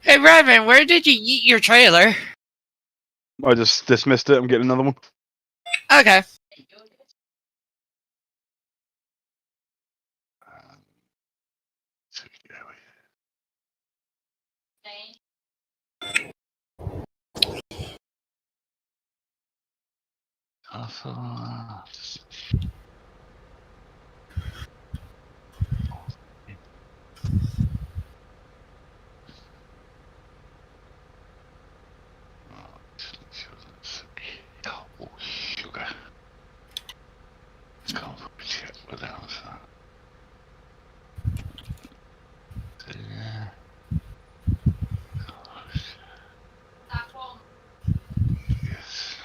Hey, Revan, where did you eat your trailer? I just dismissed it. I'm getting another one. Okay. Oh, sugar. Let's go check what else. Yes.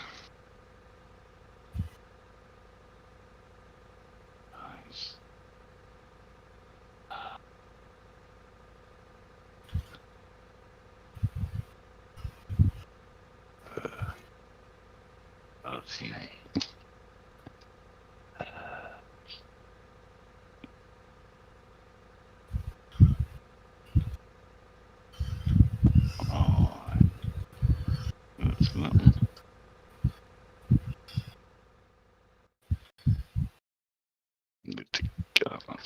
Nice. Let's see. Oh, that's nothing. Need to get up on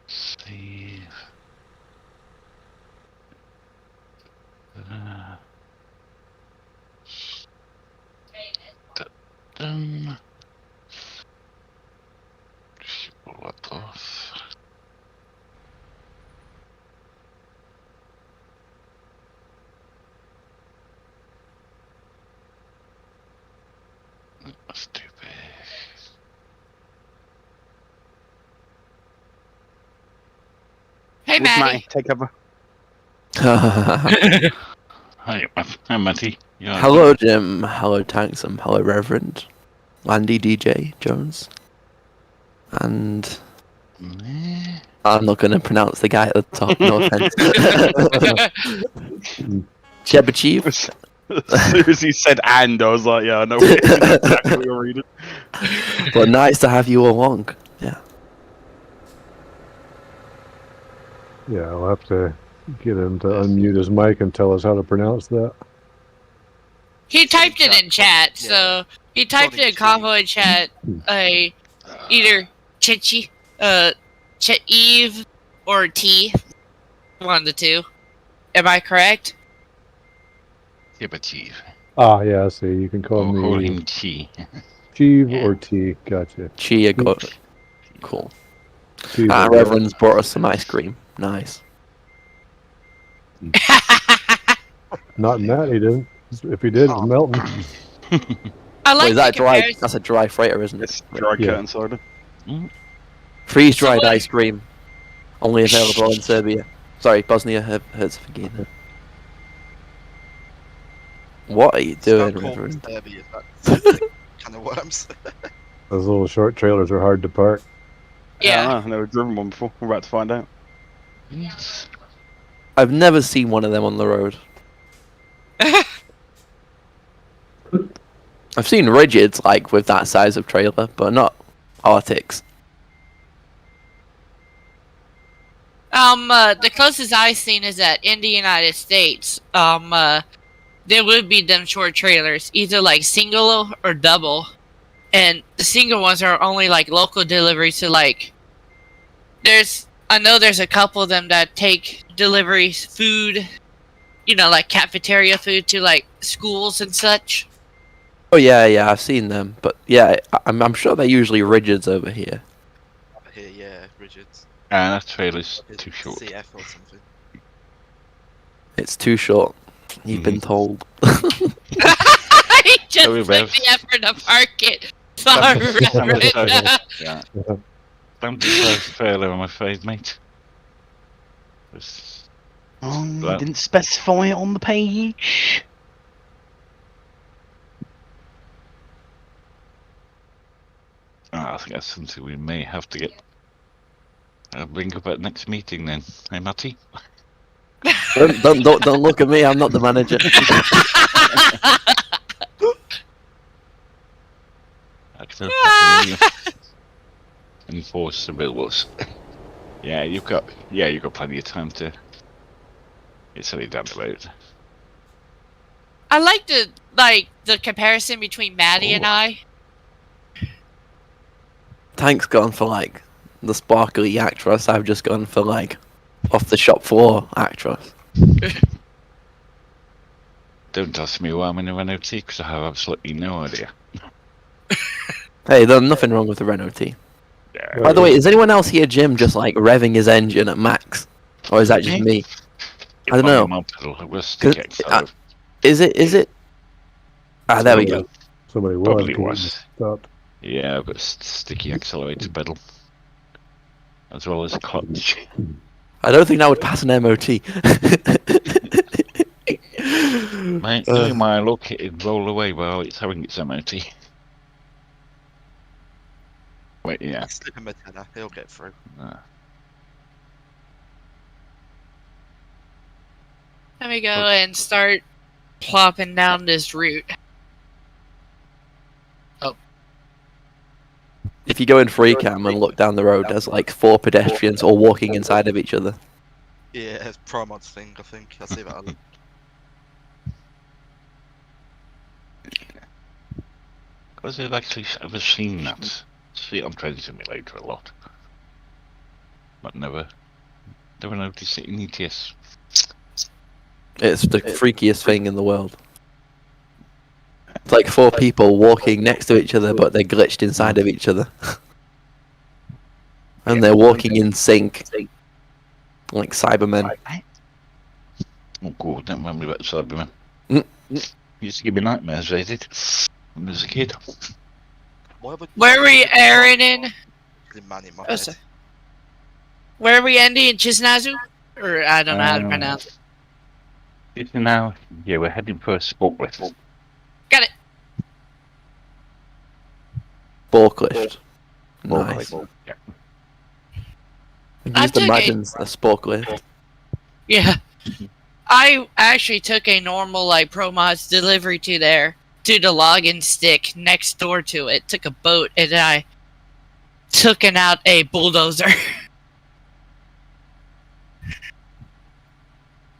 save. Done. What off? Stupid. Hey, Maddie. Take cover. Hi, Matty. Yeah, Hello, Jim. Hello, Tanksome. Hello, Reverend. Andy DJ Jones. And I'm not going to pronounce the guy at the top, no offense. Chebachief. As soon as he said "and," I was like, "Yeah, I know exactly what you're reading." But nice to have you along. Yeah. Yeah, I'll have to get him to unmute his mic and tell us how to pronounce that. He typed it in chat, so he typed it in convo chat. Either Chichi, Eve, or T. One of the two. Am I correct? Yeah, but Chief. Ah, yeah, I see. You can call me Call him Chi. Chief or T. Gotcha. Chia got it. Cool. Chief, Reverend's brought us some ice cream. Nice. Not in that, he didn't. If he did, it's melting. I like Is that the dry? comparison. That's a dry freighter, isn't it? It's dry curtain cider. Freeze-dried So what- ice cream. Only available in Serbia. Sorry, Bosnia Herzegovina. What are you doing, Reverend? Kind of worms. Those little short trailers are hard to park. Yeah. I've never driven one before. We're about to find out. I've never seen one of them on the road. I've seen rigids, like, with that size of trailer, but not Arctics. The closest I've seen is that in the United States, there would be them short trailers, either like single or double. And the single ones are only like local deliveries to like, I know there's a couple of them that take deliveries, food, like cafeteria food to like schools and such. Oh yeah, I've seen them, but yeah, I'm sure they're usually rigids over here. Over here, yeah, rigids. That trailer's too short. CF or something. It's too short. You've been told. He just we took have- the effort to park it. Sorry, Reverend. Yeah. Don't deserve failure, I'm afraid, mate. Just- You Well- didn't specify it on the page. I think that's something we may have to get bring up at next meeting then. Hey, Matty? Don't look at me. I'm not the manager. Enforce the rules. Yeah, you've got plenty of time to. It's only down the road. I like the comparison between Maddie and I. Tank's gone for like the sparkly actress. I've just gone for like off the shop floor actress. Don't ask me why I'm in a Renault T because I have absolutely no idea. Hey, there's nothing wrong with the Renault T. Yeah. By the way, is anyone else here, Jim, just like revving his engine at max, or is that just me? I don't know. Is it? Ah, there we go. Somebody Probably was. was. Stopped. Yeah, I've got a sticky accelerator pedal. As well as a clutch. I don't think that would pass an MOT. Mate, doing my look, it'd roll away while it's having its MOT. Wait, yeah. Slip him a tenner, he'll get through. Let me go and start plopping down this route. If you go in free cam and look down the road, there's like 4 pedestrians all walking inside of each other. Yeah, it's Promods thing, I think. I see that. Because I've actually ever seen that. See it on Train Simulator a lot. But never noticed it in ETS. It's the freakiest thing in the world. It's like 4 people walking next to each other, but they're glitched inside of each other. And they're walking in sync. Like Cybermen. Oh god, don't remember about Cybermen. Mm. Used to give me nightmares, they did. When I was a kid. Where are we, Aaron, in? Man in my Oh, head. sorry. Where are we, Andy, in Chisnazu? Or I don't know how to pronounce it. It's now, yeah, we're heading for a sport lift. Got it. Forklift. Nice. Yeah. You I just took imagine a forklift. Yeah. I actually took a normal, like, Promods delivery to there. To the login stick next door to it. Took a boat and I took out a bulldozer.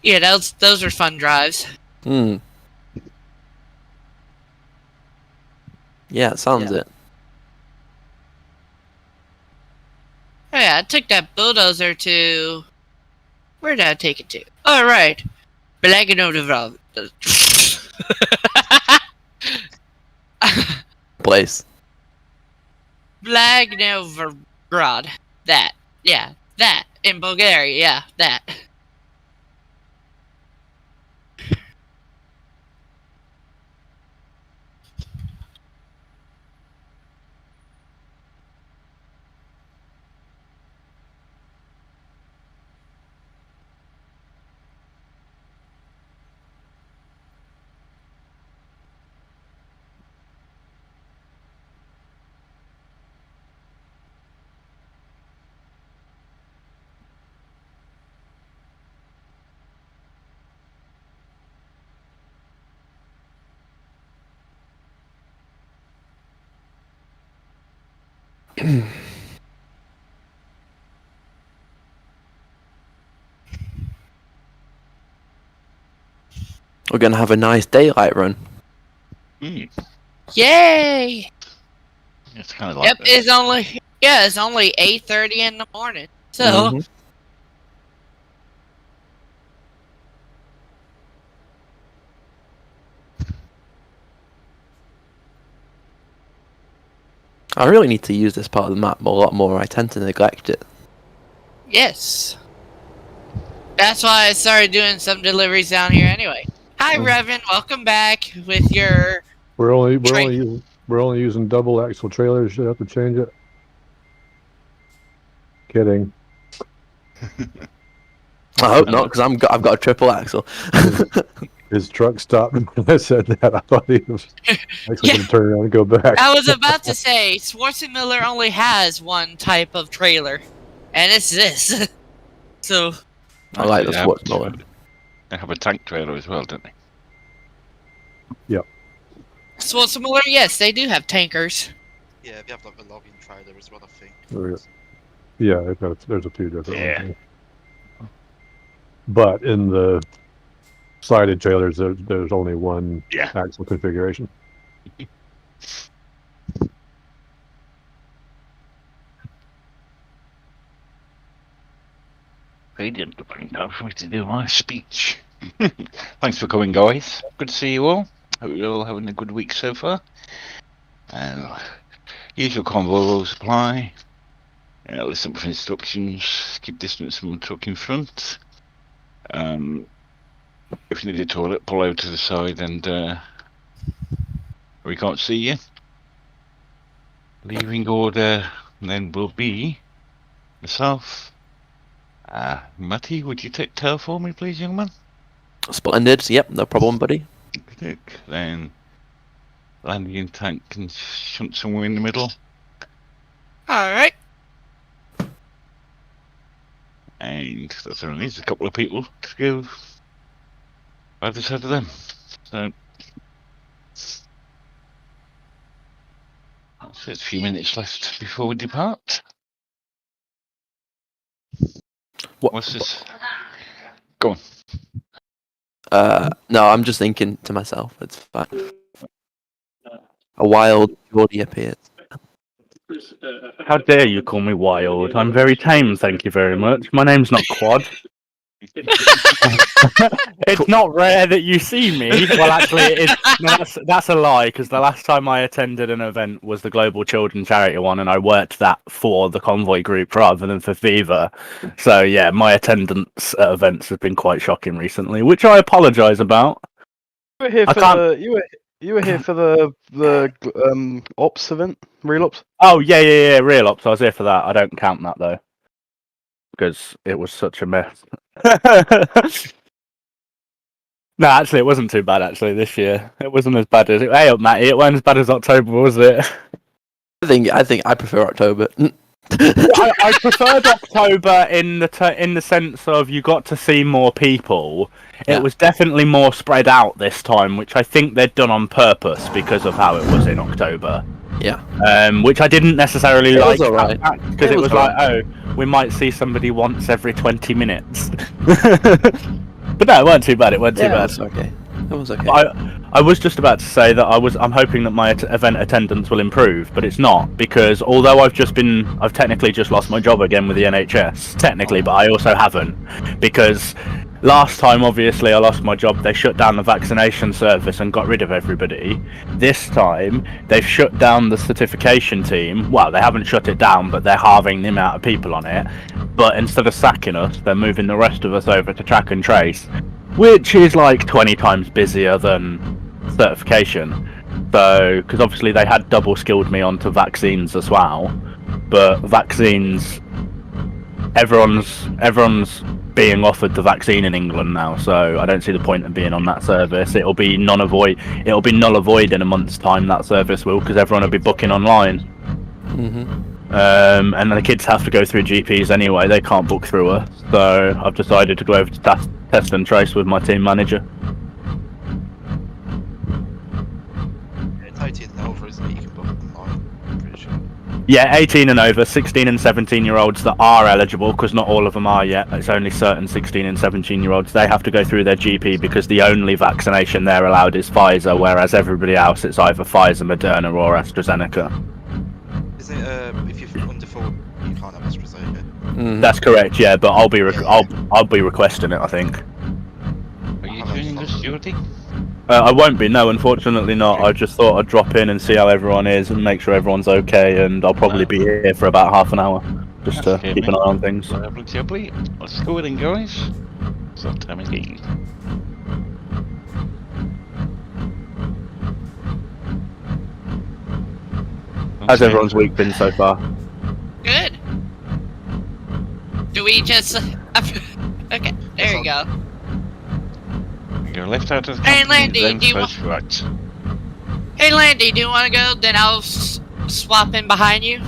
Yeah, those are fun drives. Hmm. Yeah, it sounds it. Oh yeah, I took that bulldozer to... Where did I take it to? Oh, right. Blaganova. Place. Blagnograd. That. Yeah, that. In Bulgaria, yeah, that. We're gonna have a nice daylight run. Mm. Yay! It's kind of like Yep, that. it's only 8:30 in the morning. So, Mhm. I really need to use this part of the map a lot more. I tend to neglect it. yes. That's why I started doing some deliveries down here anyway. Hi, Revan. Welcome back with your... We're only We're only using double axle trailers. Should have to change it. Kidding. I hope not, because I've got a triple axle. His truck stopped when I said that. I thought he was actually Yeah. going to turn around and go back. I was about to say, Schwarzenmiller only has one type of trailer, and it's this. So, I like the They have sports a- mower. They have a tank trailer as well, don't they? Schwarzenmiller, yes, they do have tankers. Yeah, they have like the logging trailer as well, I think. Yeah, there's a few different Yeah. ones. But in the sided trailers, there's only one Yeah. axle configuration. Brilliant. Time for me to do my speech. Thanks for coming, guys. Good to see you all. Hope you're all having a good week so far. And usual convoy rules apply. Listen for instructions. Keep distance from the truck in front. If you need a toilet, pull out to the side and we can't see you. Leaving order then will be myself. Matty, would you take tail for me, please, young man? Splendid. Yep, no problem, buddy. Then landing tank and shunt somewhere in the middle. Alright. And that's only needs a couple of people to go either side of them. So that's it, a few minutes left before we depart. What's this? Go on. No, I'm just thinking to myself. It's fine. A wild Geordie appears. How dare you call me wild? I'm very tame, thank you very much. My name's not Quad. It's not rare that you see me. Well, actually, it is. No, that's a lie, because the last time I attended an event was the Global Children's Charity one, and I worked that for the convoy group rather than for Viva. So, yeah, my attendance at events has been quite shocking recently, which I apologise about. You were here I for can't- the you were here for the ops event, real ops. Oh, yeah, real ops. I was here for that. I don't count that, though, because it was such a mess. No, actually, it wasn't too bad. Actually, this year it wasn't as bad as it. Hey, up, Matty, it wasn't as bad as October, was it? I think I prefer October. I preferred October in the sense of you got to see more people. Yeah. It was definitely more spread out this time, which I think they'd done on purpose because of how it was in October. Yeah. Which I didn't necessarily It like was alright. because It it was was like, oh, we might see somebody once every 20 minutes. But no, it weren't too bad. It weren't too bad. It was okay. It was okay. I was just about to say that I'm hoping that my event attendance will improve, but it's not, because although I've technically just lost my job again with the NHS, technically, but I also haven't, because last time, obviously, I lost my job, they shut down the vaccination service and got rid of everybody. This time, they've shut down the certification team. Well, they haven't shut it down, but they're halving the amount of people on it. But instead of sacking us, they're moving the rest of us over to track and trace, which is like 20 times busier than certification. So, because obviously they had double skilled me onto vaccines as well, but vaccines, everyone's being offered the vaccine in England now, so I don't see the point of being on that service. It'll be null and void in a month's time, that service will, because everyone will be booking online. And the kids have to go through GPs anyway, they can't book through us, so I've decided to go over to test and trace with my team manager. It's 18 and over, isn't it? You can book online, I'm pretty sure. Yeah, 18 and over, 16 and 17-year-olds that are eligible, because not all of them are yet. It's only certain 16 and 17-year-olds. They have to go through their GP because the only vaccination they're allowed is Pfizer, whereas everybody else it's either Pfizer, Moderna, or AstraZeneca. Is it, if you're under 4, you can't have AstraZeneca? That's correct, yeah, but I'll be requesting it, I think. Are you doing this, Geordie? I won't be, no, unfortunately not. I just thought I'd drop in and see how everyone is and make sure everyone's okay, and I'll probably be here for about half an hour, just to Okay, keep an mate. eye on things. Lovely. Let's go then, guys. It's that time again. How's everyone's week been so far? Good. Do we just? Okay, there you go. Go left out of the Hey, company, Landy, then do you first right. Hey, Landy, do you want to go? Then I'll swap in behind you,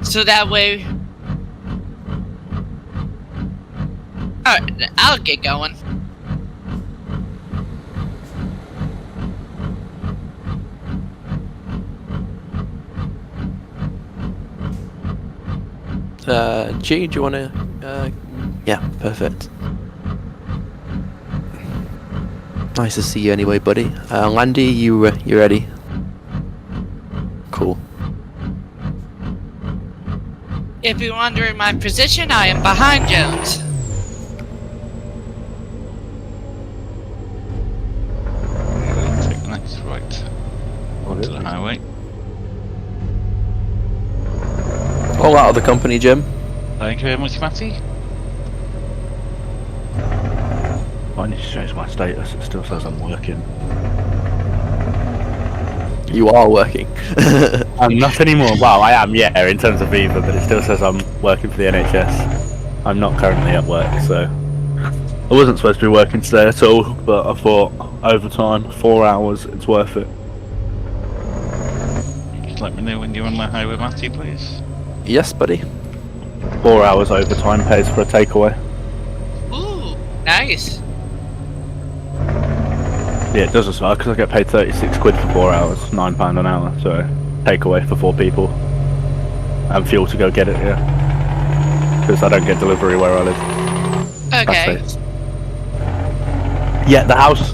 so that way. Alright, I'll get going. G, do you want to? Yeah, perfect. Nice to see you anyway, buddy. Landy, you ready? Cool. If you're wondering my position, I am behind Jones. Take the next right onto the highway. All out of the company, Jim. Thank you very much, Matty. I need to change my status. It still says I'm working. You are working. I'm not anymore. Well, I am, yeah, in terms of Viva, but it still says I'm working for the NHS. I'm not currently at work, so I wasn't supposed to be working today at all. But I thought overtime, 4 hours, it's worth it. Just let me know when you're on the highway, Matty, please. Yes, buddy. 4 hours overtime pays for a takeaway. Ooh, nice. Yeah, it does as well, because I get paid 36 quid for 4 hours, £9 an hour, so takeaway for 4 people. And fuel to go get it, yeah. Because I don't get delivery where I live. Okay. That's it. Yeah, the house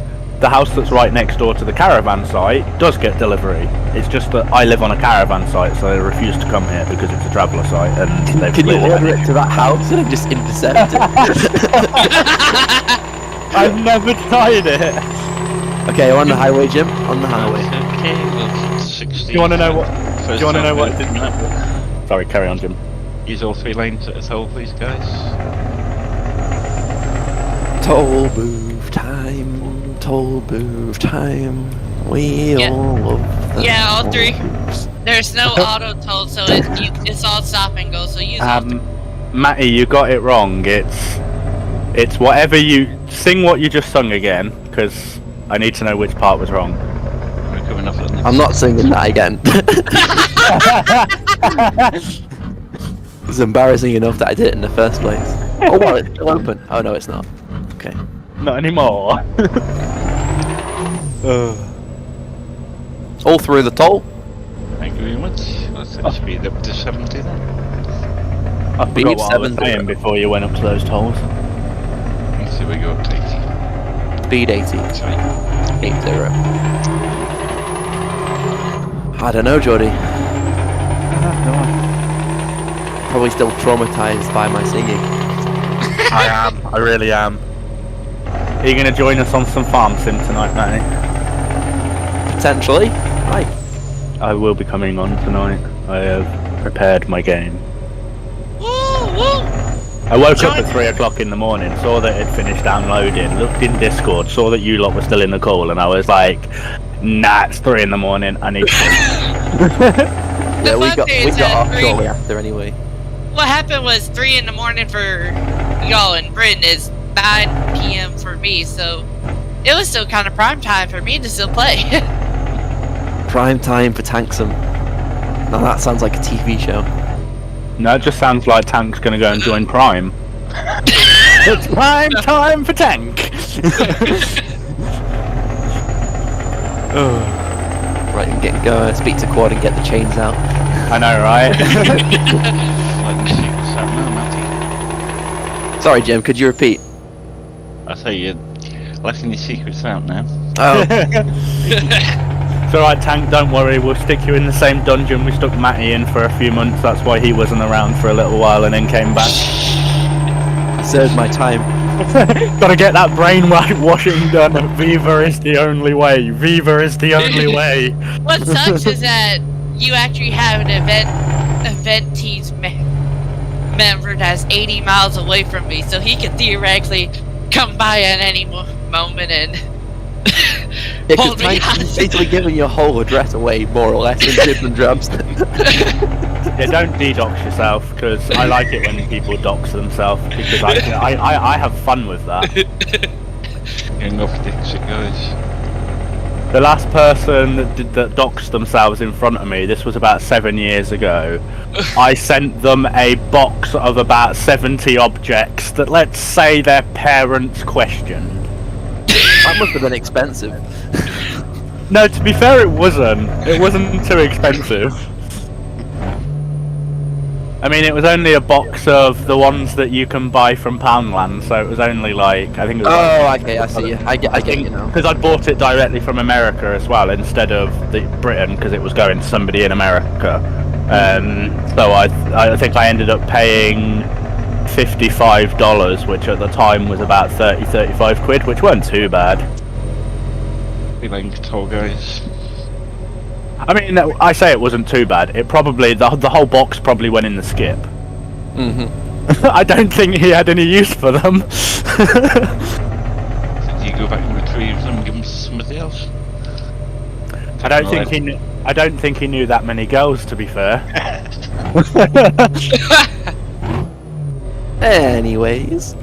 that's right next door to the caravan site does get delivery. It's just that I live on a caravan site, so they refuse to come here because it's a traveller site, and they've Can you clearly order it to that house and just intercept it? I've never tried it. Okay, on the highway, Jim. On the highway. Okay, well, 60. Do you want to know what? First Do you want to know time what? we open up. Sorry, carry on, Jim. Use all 3 lanes at a toll, please, guys. Toll booth time. Toll booth time. We Yeah. all love the Yeah, all 3. toll booths. There's no auto toll, so it's all stop and go. So use all 3. Matty, you got it wrong. It's whatever you sing. What you just sung again, because I need to know which part was wrong. We're coming off at the next. I'm not singing that again. It's embarrassing enough that I did it in the first place. Oh, well, it's still open. Oh, no, it's not. Okay. Not anymore. All through the toll. Thank you very much. Let's speed up to 70 then. I Beep forgot what I was 70. saying before you went up to those tolls. So we go up to 80. Speed 80. Sorry. 80. I don't know, Jordy. Probably still traumatized by my singing. I am. I really am. Are you going to join us on some farm sim tonight, Matty? Potentially. Right. I will be coming on tonight. I have prepared my game. Woo woo. I woke up at 3 o'clock in the morning, saw that it finished downloading, looked in Discord, saw that you lot were still in the call, and I was like, nah, it's 3 in the morning, I need sleep. Yeah, we got is off at 3. shortly after anyway. What happened was 3 in the morning for y'all in Britain is 9 p.m. for me, so it was still kind of prime time for me to still play. Prime time for Tanksome. Now that sounds like a TV show. No, it just sounds like Tank's going to go and join Prime. It's prime time for Tank! Right, and go speak to Quad and get the chains out. I know, right? Let me see what's happening, Matty. Sorry, Jim, could you repeat? I say you're letting your secrets out now. Oh, It's alright, Tank, don't worry, we'll stick you in the same dungeon we stuck Matty in for a few months, that's why he wasn't around for a little while and then came back. I served my time. Gotta get that brain washing done. Viva is the only way. Viva is the only way. What sucks is that you actually have an event team's member that's 80 miles away from me, so he can theoretically come by at any moment and Yeah, because Hold me Tank's basically giving your whole address away, more or less, in dribs and drabs. Yeah, don't de-dox yourself, because I like it when people dox themselves, because I have fun with that. Getting off Dixie, guys. The last person that doxed themselves in front of me, this was about 7 years ago, I sent them a box of about 70 objects that, let's say, their parents questioned. That must have been expensive. No, to be fair, it wasn't. It wasn't too expensive. I mean, it was only a box of the ones that you can buy from Poundland, so it was only like, I think it was Okay, I see you. I get you now. because I bought it directly from America as well, instead of Britain, because it was going to somebody in America. So I think I ended up paying $55, which at the time was about 35 quid, which weren't too bad. Feeling tall, guys. I mean, I say it wasn't too bad. It probably, the whole box probably went in the skip. I don't think he had any use for them. Did you go back and retrieve them and give them to somebody else? I don't think he knew that many girls, to be fair. Anyways.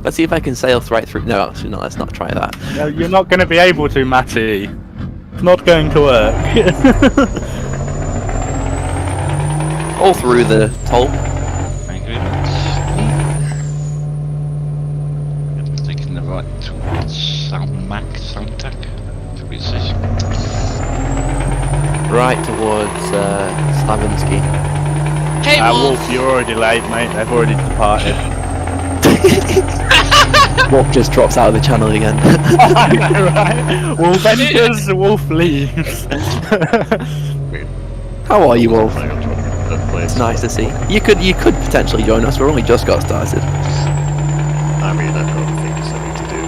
Let's see if I can sail right through. No, actually, no, let's not try that. No, you're not going to be able to, Matty. It's not going to work. All through the toll. Thank you very much. Taking the right towards Soundtech. To be safe. Right towards Slavinsky. Hey, Wolf, Wolf. you're already late, mate. They've already departed. Wolf just drops out of the channel again. I know, right? Wolf enters, Wolf leaves. How are you, Wolf? It's nice to see. You could potentially join us. We're only just got started. I mean, I've got things I need to do.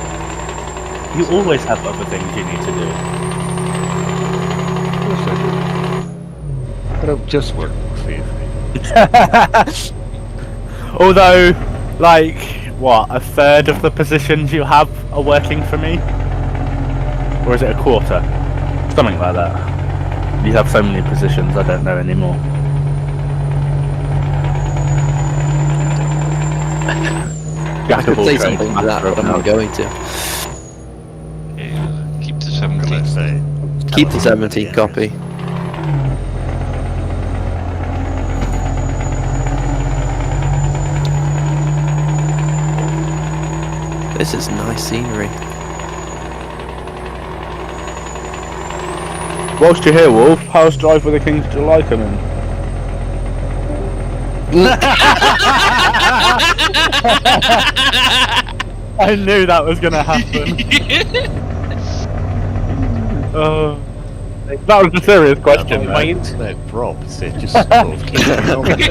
You always have other things you need to do. Of course I do. I don't just work for you. Although, like, what, a third of the positions you have are working for me? Or is it a quarter? Something like that. You have so many positions, I don't know anymore. I could say something to that, but I'm not going to. Yeah, keep to Can I 70. say? Keep the 17 copy. This is nice scenery. Whilst you're here, Wolf, how's Drive with the Kings do you like him in? I knew that was going to happen. That was a serious question. My internet dropped. It just sort of keeps going.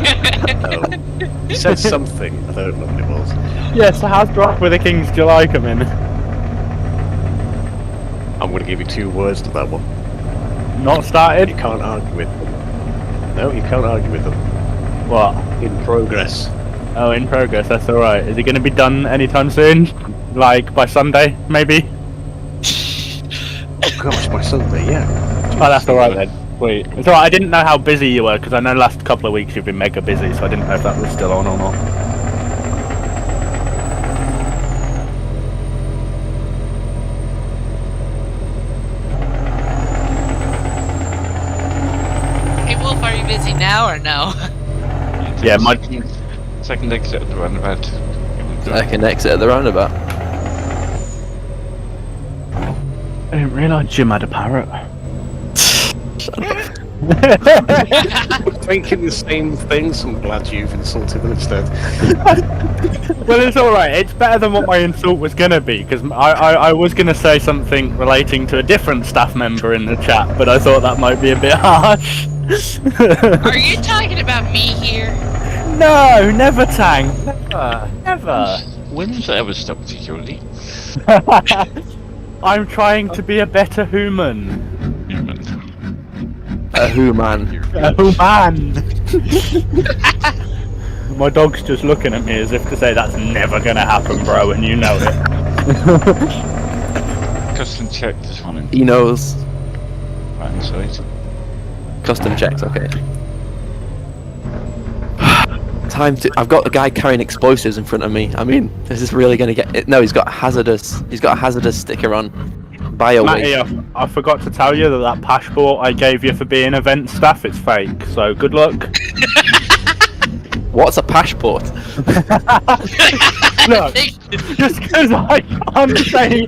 You said something. I don't know what it was. Yes, so how's Drive with the Kings do you like him in? I'm going to give you 2 words to that one. Not started? You can't argue with them. No, you can't argue with them. What? In progress. Oh, in progress, that's alright. Is it going to be done anytime soon? Like, by Sunday, maybe? Oh gosh, by Sunday, yeah. Oh, that's alright then. Wait. It's alright, I didn't know how busy you were, because I know last couple of weeks you've been mega busy, so I didn't know if that was still on or not. Hey, Wolf, are you busy now or no? Yeah, my... Second exit at the roundabout. I can exit at the roundabout. I didn't realise Jim had a parrot. Thinking the same thing, so I'm glad you've insulted them instead. Well, it's alright. It's better than what my insult was going to be, because I was going to say something relating to a different staff member in the chat, but I thought that might be a bit harsh. Are you talking about me here? No, never, Tank. Never. Never. When's that ever stopped particularly? I'm trying to be a better human. Human. A who man? A human. My dog's just looking at me as if to say that's never gonna happen, bro, and you know it. custom check this one. He knows. Right, sweet. Custom checks, okay. Time to. I've got a guy carrying explosives in front of me. I mean, this is really gonna get. No, he's got a hazardous sticker on. Bio Matty, waste. I forgot to tell you that passport I gave you for being event staff, it's fake. So good luck. What's a passport? Look, just because I can't say,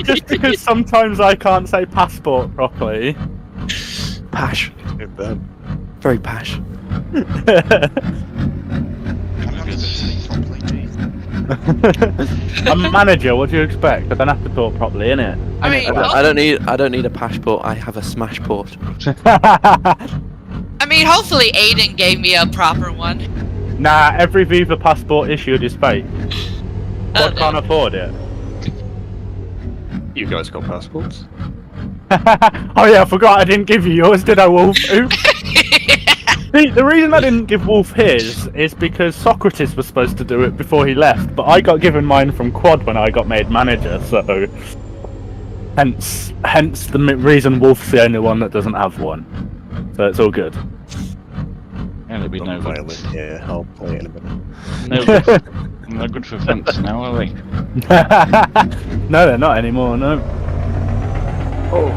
just because sometimes I can't say passport properly. Pash. Good then. Very pash. I'm gonna say properly, geez. I'm a manager. What do you expect? I don't have to talk properly, innit? I mean, I don't need a passport. I have a smash port. I mean, hopefully Aiden gave me a proper one. Nah, every Viva passport issued is fake. Oh, I can't afford it. You guys got passports? Oh yeah, I forgot I didn't give you yours, did I, Wolf? Oops. The reason I didn't give Wolf his is because Socrates was supposed to do it before he left, but I got given mine from Quad when I got made manager, so hence the reason Wolf's the only one that doesn't have one. So it's all good. Yeah, there'll be no good. Violin here. I'll play it in a minute. No good. No good for fence now, are they? No, they're not anymore, no. Oh.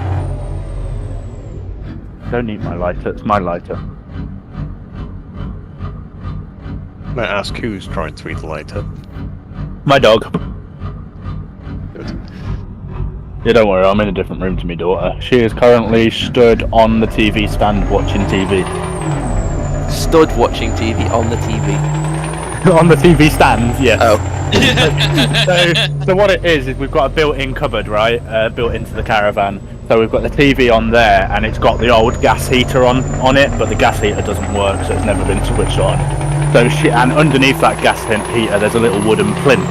Don't eat my lighter, it's my lighter. May I ask who's trying to eat the lighter? My dog. Good. Yeah, don't worry, I'm in a different room to my daughter. She is currently stood on the TV stand watching TV. Stood watching TV on the TV. On the TV stand, yes. Oh. So what it is we've got a built-in cupboard, right? Built into the caravan. So we've got the TV on there, and it's got the old gas heater on it, but the gas heater doesn't work, so it's never been switched on. So and underneath that gas heater, there's a little wooden plinth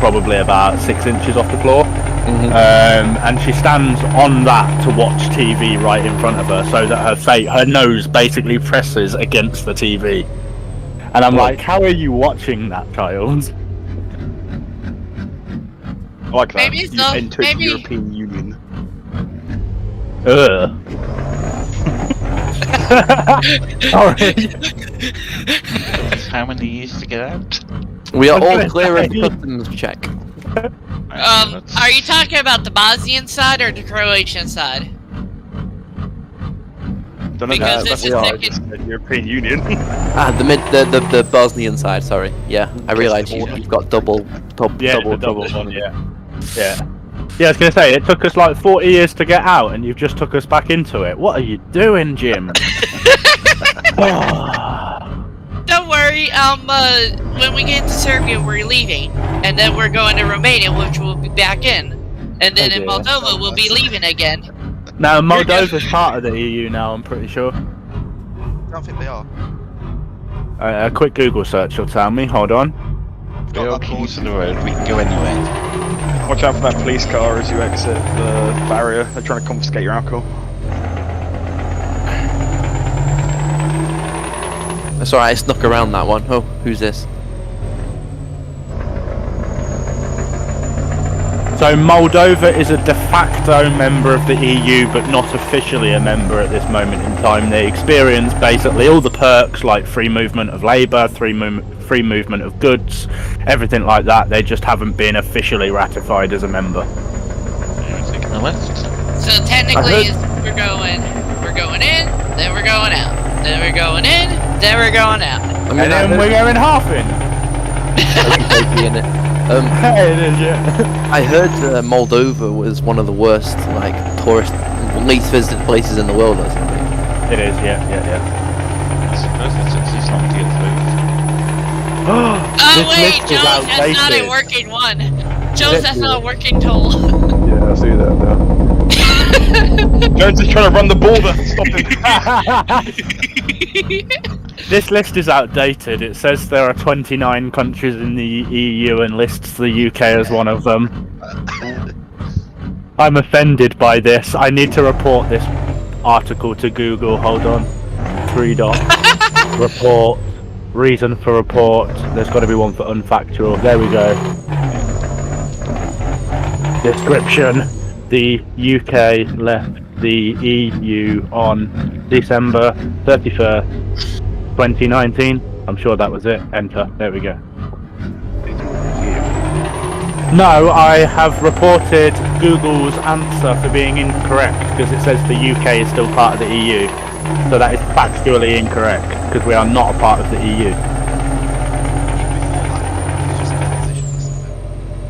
probably about 6 inches off the floor. Mm-hmm. And she stands on that to watch TV right in front of her, so that her nose basically presses against the TV. And I'm like, how are you watching that, child? I like that. Maybe it's You not- entered maybe- European Union. Ugh. Sorry. How many years to get out? We are all clear of customs check. Are you talking about the Bosnian side or the Croatian side? Don't know Because that. this That's is why I second- just said European Union. The Bosnian side. Sorry. Yeah, I realised you've got double Yeah, double the double trouble. one, yeah. Yeah, I was gonna say, it took us like 40 years to get out, and you've just took us back into it. What are you doing, Jim? Don't worry, when we get to Serbia, we're leaving. And then we're going to Romania, which we'll be back in. And then in dear. Moldova, we'll be leaving again. Now, Moldova's part of the EU now, I'm pretty sure. I don't think they are. A quick Google search will tell me, hold on. We are keys to the road, we can go anywhere. Watch out for that police car as you exit the barrier. They're trying to confiscate your alcohol. That's alright, I snuck around that one. Oh, who's this? So Moldova is a de facto member of the EU, but not officially a member at this moment in time. They experience basically all the perks like free movement of labour, free movement of goods, everything like that. They just haven't been officially ratified as a member. You're taking the left. So technically, we're going in, then we're going out. Then we're going in, then we're going out. I And then we're going half in. It is, yeah. I heard Moldova was one of the worst, like, least visited places in the world or something. It is, yeah. I suppose it takes this long to get through. Oh This wait, list is Joe, that's not a outdated. working one. Joe, that's not a working tool. Yeah, I see that now. Jones is trying to run the border. Stop him. This list is outdated. It says there are 29 countries in the EU and lists the UK as one of them. I'm offended by this. I need to report this article to Google. Hold on. 3 dots. Report. Reason for report. There's got to be one for unfactual. There we go. Description: the UK left the EU on December 31st, 2019. I'm sure that was it. Enter. There we go. No, I have reported Google's answer for being incorrect because it says the UK is still part of the EU. So that is factually incorrect because we are not a part of the EU.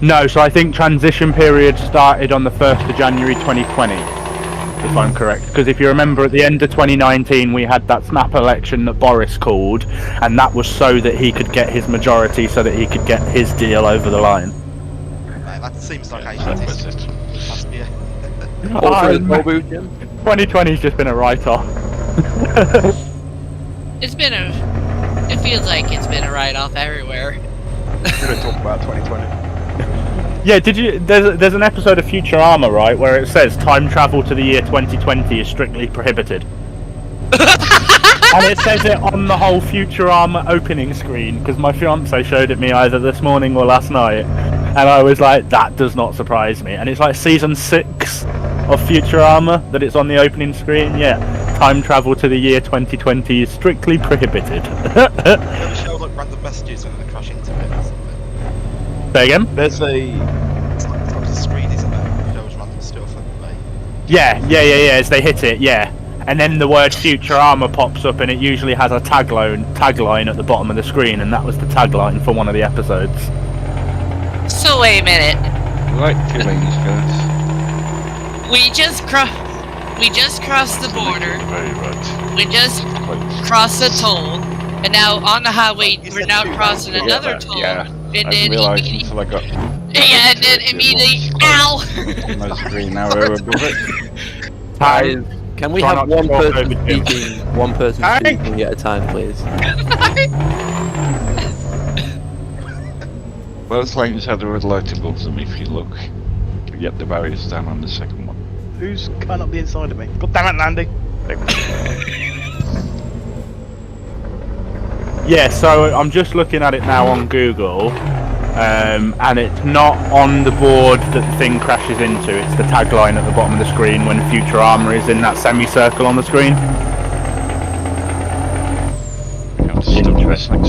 No, so I think transition period started on the 1st of January 2020, if I'm correct. Because if you remember, at the end of 2019, we had that snap election that Boris called, and that was so that he could get his majority, so that he could get his deal over the line. That seems like ancient history. Must be a... 2020's just been a write-off. It feels like it's been a write-off everywhere. We're gonna talk about 2020. Yeah, there's an episode of Futurama, right, where it says time travel to the year 2020 is strictly prohibited. And it says it on the whole Futurama opening screen, because my fiance showed it me either this morning or last night, and I was like, that does not surprise me. And it's like season 6 of Futurama that it's on the opening screen. Yeah, time travel to the year 2020 is strictly prohibited. They show like random messages when they crash into it or something. Say again? There's a... It's like the screen, isn't it? It shows random stuff and like... Yeah, as they hit it, yeah. And then the word Futurama pops up, and it usually has a tagline at the bottom of the screen, and that was the tagline for one of the episodes. So wait a minute. Right, feelings, guys. We just crossed the border. Very right. We just crossed the toll, and now on the highway we're now crossing another toll. Yeah. And I then didn't realise until I got... yeah, and then immediately, ow! There's a green arrow above it. Can we Try have not to one talk person over Jim. speaking, one person speaking at a time, please? Both lanes have the red light above them if you look. Yep, the barrier's down on the second one. Who's coming up the inside of me? God damn it, Landy! Yeah, so I'm just looking at it now on Google, and it's not on the board that the thing crashes into. It's the tagline at the bottom of the screen when Futurama is in that semicircle on the screen. Interesting.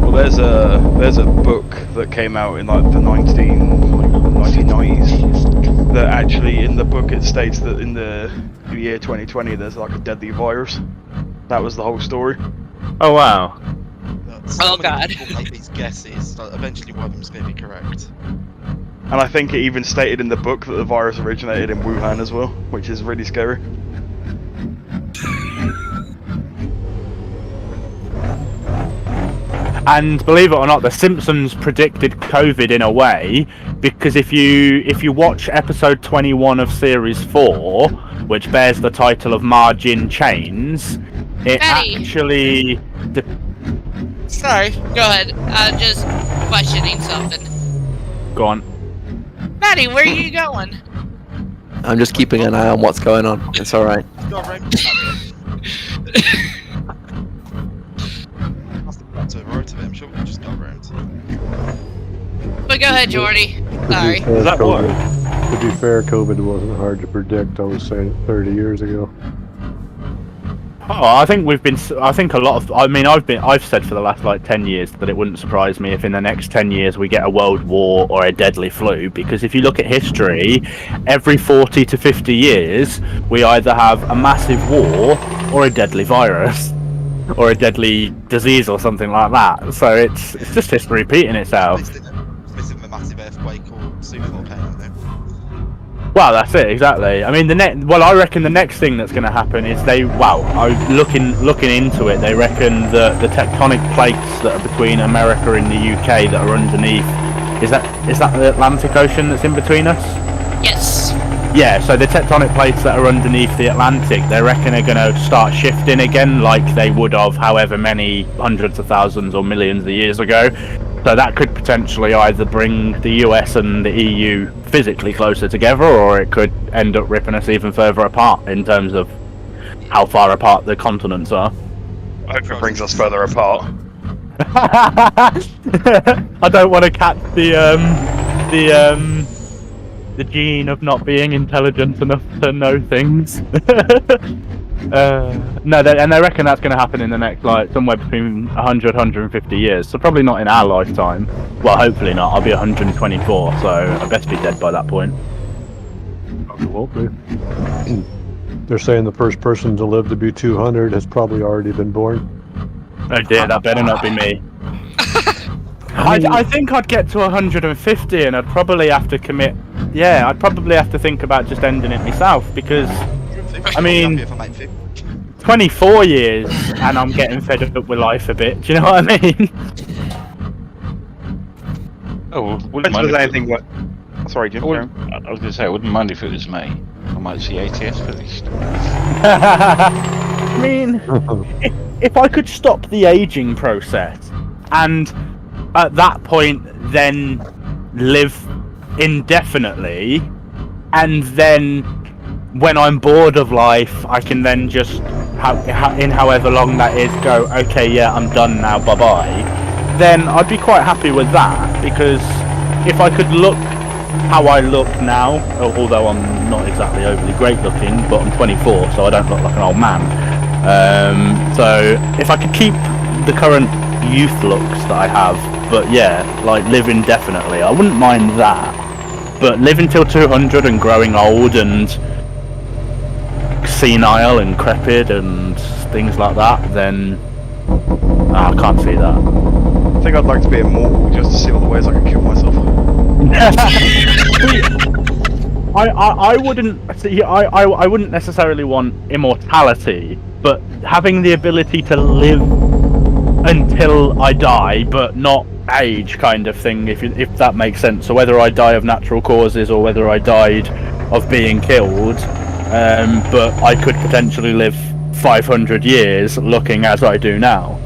Well, there's a book that came out in like the 1990s that actually in the book it states that in the year 2020 there's like a deadly virus. That was the whole story. Oh wow. Oh god. People make these guesses, like, eventually one of them's going to be correct. And I think it even stated in the book that the virus originated in Wuhan as well, which is really scary. And believe it or not, The Simpsons predicted COVID in a way, because if you watch episode 21 of series 4, which bears the title of Margin Chains, it Daddy. actually... Sorry, go ahead. I'm just questioning something. Go on. Maddie, where are you going? I'm just keeping an eye on what's going on. It's alright. Got around. That's the point to the road to it. I'm sure we can just go around. But go ahead, Jordy. Sorry. Does that work? To be fair, COVID wasn't hard to predict. I was saying it 30 years ago. Oh, I think I've said for the last like 10 years that it wouldn't surprise me if in the next 10 years we get a world war or a deadly flu, because if you look at history, every 40 to 50 years we either have a massive war or a deadly virus or a deadly disease or something like that. So it's just history repeating itself. Missing the massive earthquake or super volcano. Well, that's it, exactly. I mean, I reckon the next thing that's going to happen is looking into it, they reckon that the tectonic plates that are between America and the UK that are underneath, is that the Atlantic Ocean that's in between us? Yes. Yeah, so the tectonic plates that are underneath the Atlantic, they reckon are going to start shifting again like they would have however many hundreds of thousands or millions of years ago. So that could potentially either bring the US and the EU physically closer together, or it could end up ripping us even further apart in terms of how far apart the continents are. I hope it brings us further apart. I don't want to catch the gene of not being intelligent enough to know things. No, they reckon that's going to happen in the next, like, somewhere between 100, 150 years. So probably not in our lifetime. Well, hopefully not. I'll be 124, so I best be dead by that point. Probably won't be. They're saying the first person to live to be 200 has probably already been born. Oh dear, that better not be me. I think I'd get to 150 and I'd probably have to commit. Yeah, I'd probably have to think about just ending it myself because, I mean, 24 years and I'm getting fed up with life a bit. Do you know what I mean? Oh, wouldn't mind if anything what? Sorry, Jim. I was going to say, I wouldn't mind if it was May. I might see ATS finished. I mean, if I could stop the aging process and at that point then live indefinitely, and then when I'm bored of life I can then just in however long that is go, okay, yeah, I'm done now, bye bye, then I'd be quite happy with that, because if I could look how I look now, although I'm not exactly overly great looking, but I'm 24 so I don't look like an old man, so if I could keep the current youth looks that I have, but yeah, like live indefinitely, I wouldn't mind that. But living till 200 and growing old and senile and crepit and things like that, then I can't see that. I think I'd like to be immortal just to see all the ways I can kill myself. I wouldn't see. I wouldn't necessarily want immortality, but having the ability to live until I die, but not age, kind of thing, if that makes sense. So whether I die of natural causes or whether I died of being killed, but I could potentially live 500 years looking as I do now.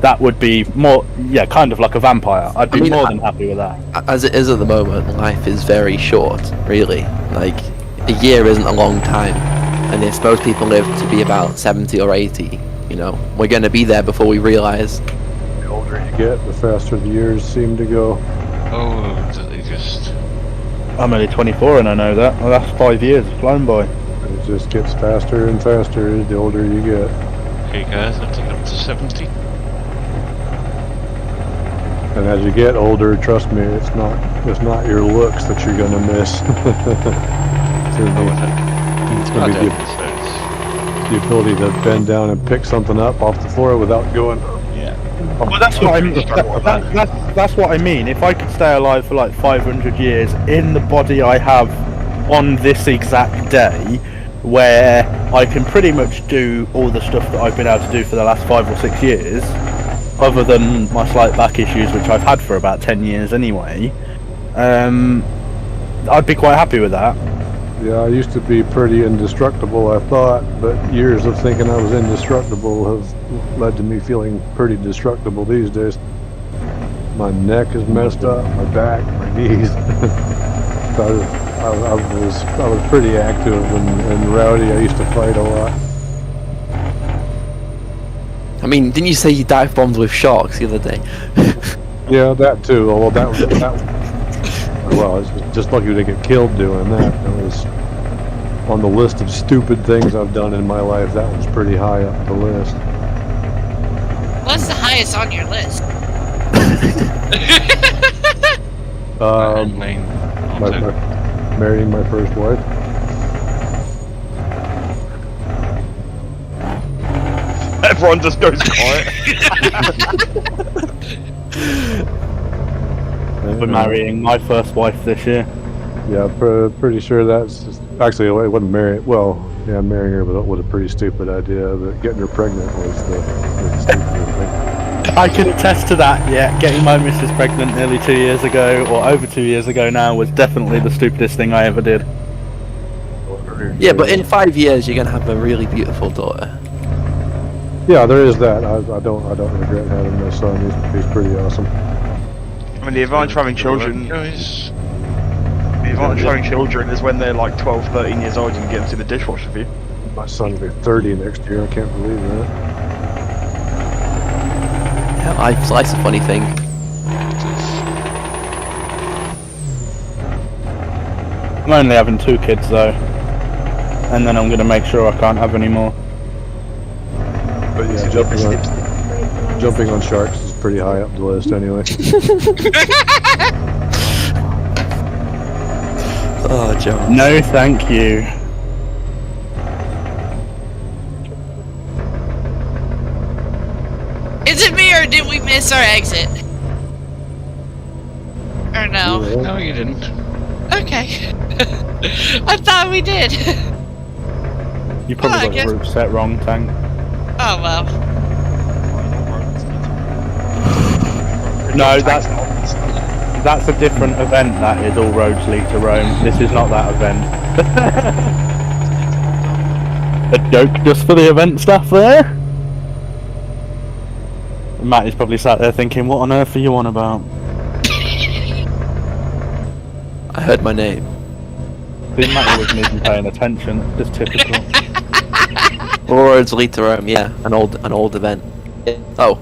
That would be more, yeah, kind of like a vampire. I'd be more than happy with that. As it is at the moment, life is very short, really. Like, a year isn't a long time. And if most people live to be about 70 or 80, you know, we're going to be there before we realise. The older you get, the faster the years seem to go. Oh, they just... I'm only 24 and I know that. Well, that's 5 years, it's flown by. It just gets faster and faster the older you get. Okay guys, I'll take it up to 70. And as you get older, trust me, it's not your looks that you're gonna miss. It's gonna be the ability to bend down and pick something up off the floor without going. Yeah. Well, that's what I mean. That's what I mean. If I could stay alive for like 500 years in the body I have on this exact day, where I can pretty much do all the stuff that I've been able to do for the last 5 or 6 years, other than my slight back issues, which I've had for about 10 years anyway, I'd be quite happy with that. Yeah, I used to be pretty indestructible, I thought, but years of thinking I was indestructible have led to me feeling pretty destructible these days. My neck is messed up, my back, my knees. I was pretty active and rowdy. I used to fight a lot. I mean, didn't you say you dive bombed with sharks the other day? Yeah, that too. Well, that was well, it's just lucky to get killed doing that. It was on the list of stupid things I've done in my life. That was pretty high up the list. What's the highest on your list? Marrying my first wife. Everyone just goes quiet. For marrying my first wife this year. Yeah, pretty sure that's actually it wasn't marrying. Well, yeah, marrying her was a pretty stupid idea. But getting her pregnant was the stupid thing. I can attest to that. Yeah, getting my missus pregnant nearly 2 years ago, or over 2 years ago now, was definitely the stupidest thing I ever did. Yeah, but in 5 years you're gonna have a really beautiful daughter. Yeah, there is that. I don't regret having my son. He's pretty awesome. I mean, the advantage of having children. The advantage of having children is when they're like 12, 13 years old, you can get them to the dishwasher for you. My son will be 30 next year. I can't believe that. Yeah, life's a funny thing. I'm only having 2 kids though, and then I'm gonna make sure I can't have any more. But yeah, jumping on sharks is pretty high up the list anyway. Oh, John. No, thank you. Is it me or did we miss our exit? Or no? No, you didn't. Okay. I thought we did. You probably I got guess- the route set wrong, Tank. Oh well. No, that's a different event. That is all roads lead to Rome. This is not that event. A joke just for the event staff there. Matt is probably sat there thinking, "What on earth are you on about?" I heard my name. See, Matt wasn't even paying attention. Just typical. All roads lead to Rome. Yeah, an old event. Oh.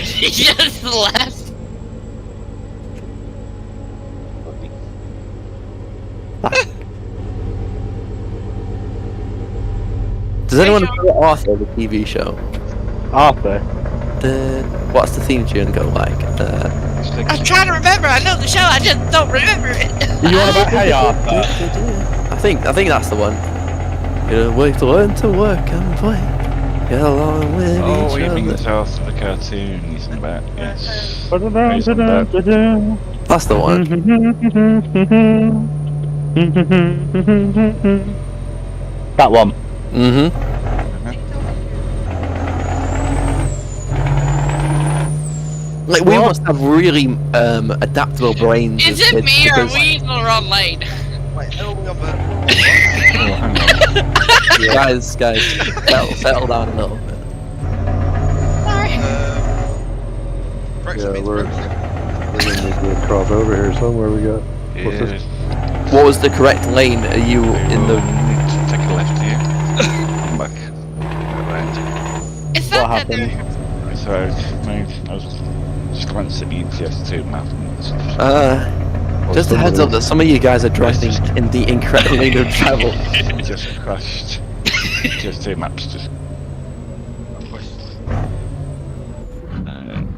He just left. Does anyone know Arthur, the TV show? Arthur. What's the theme tune go like? I'm trying to remember. I know the show. I just don't remember it. You on about Hey Arthur? I think that's the one. You wait to learn to work and play. Get along with Oh, each you mean other. the South of the cartoon? He's in about, yes. That's the one. That one. Mm-hmm. Like we must have really adaptable brains. Is as it kids me or are because- we in the wrong lane? Wait, how are we on the... Oh, hang on. Guys, settle down a little bit. Sorry. Brexit Yeah, means we're Brexit. gonna need to cross over here somewhere. We got what's this? What was the correct lane? Are you in the? Need to take a left here. Come back. Around. It's What not that happened? they're- So, I was just glancing at the ETS2 map and stuff. Just a heads up that some of you guys are driving in the incorrect lane of travel. Just crashed. ETS2 maps just.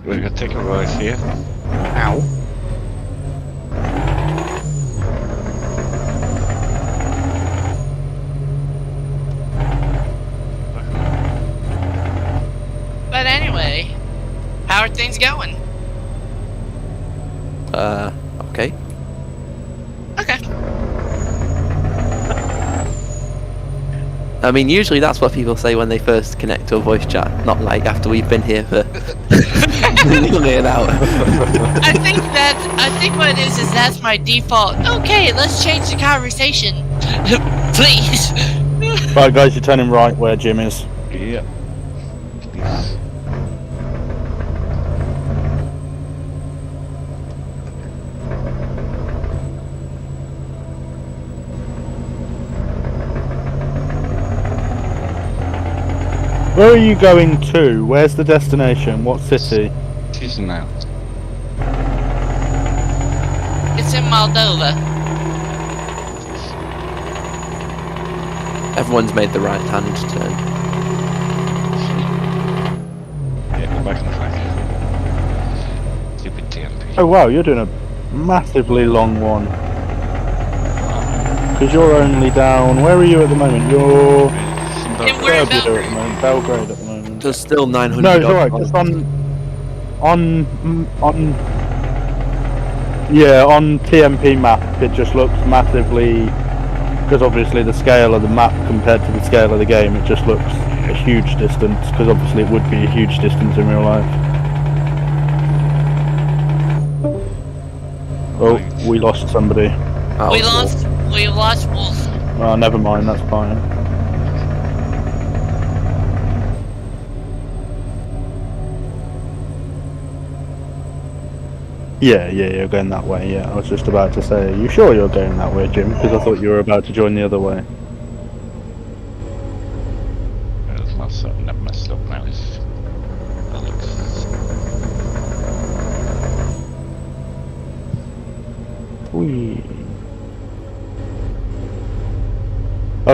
We're gonna take a right here. Ow. But anyway, how are things going? Okay. Okay. I mean, usually that's what people say when they first connect to a voice chat, not like after we've been here for nearly an hour. I think what it is that's my default. Okay, let's change the conversation. Please. Right, guys, you're turning right where Jim is. Yeah. Please. Where are you going to? Where's the destination? What city? It is now. It's in Moldova. Everyone's made the right hand turn. Yeah, go back on track. Stupid TMP. Oh wow, you're doing a massively long one. Because you're only down. Where are you at the moment? You're And we're in Serbia at the Belgrade. moment. Belgrade at the moment. There's still 900. No, it's alright. Just on TMP map, it just looks massively, because obviously the scale of the map compared to the scale of the game, it just looks a huge distance. Because obviously it would be a huge distance in real life. Oh, we lost somebody. Oh, We lost Wolf. Oh, never mind. That's fine. Yeah, you're going that way, yeah. I was just about to say, are you sure you're going that way, Jim? Because I thought you were about to join the other way. That's not something that messed up now. That looks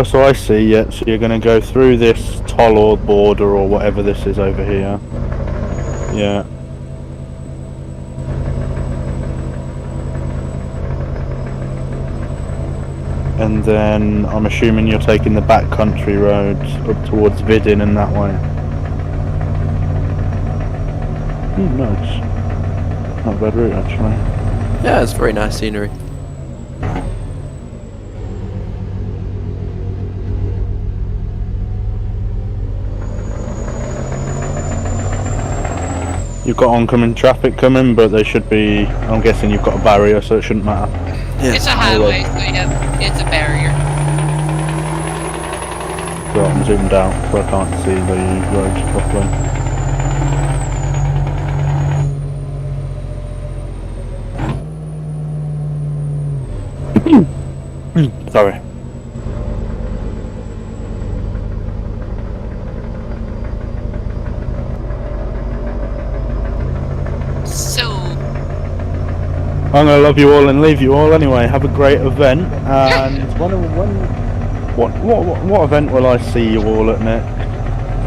so I see, yeah. So you're going to go through this toll or border or whatever this is over here. Yeah. And then I'm assuming you're taking the backcountry roads up towards Vidin and that way. Nice. Not a bad route actually. Yeah, it's very nice scenery. You've got oncoming traffic coming, but they should be. I'm guessing you've got a barrier, so it shouldn't matter. Yeah. It's a highway, so yeah, it's a barrier. So I'm zoomed out, so I can't see the roads properly. Sorry. So, I'm gonna love you all and leave you all anyway. Have a great event, and what event will I see you all at next?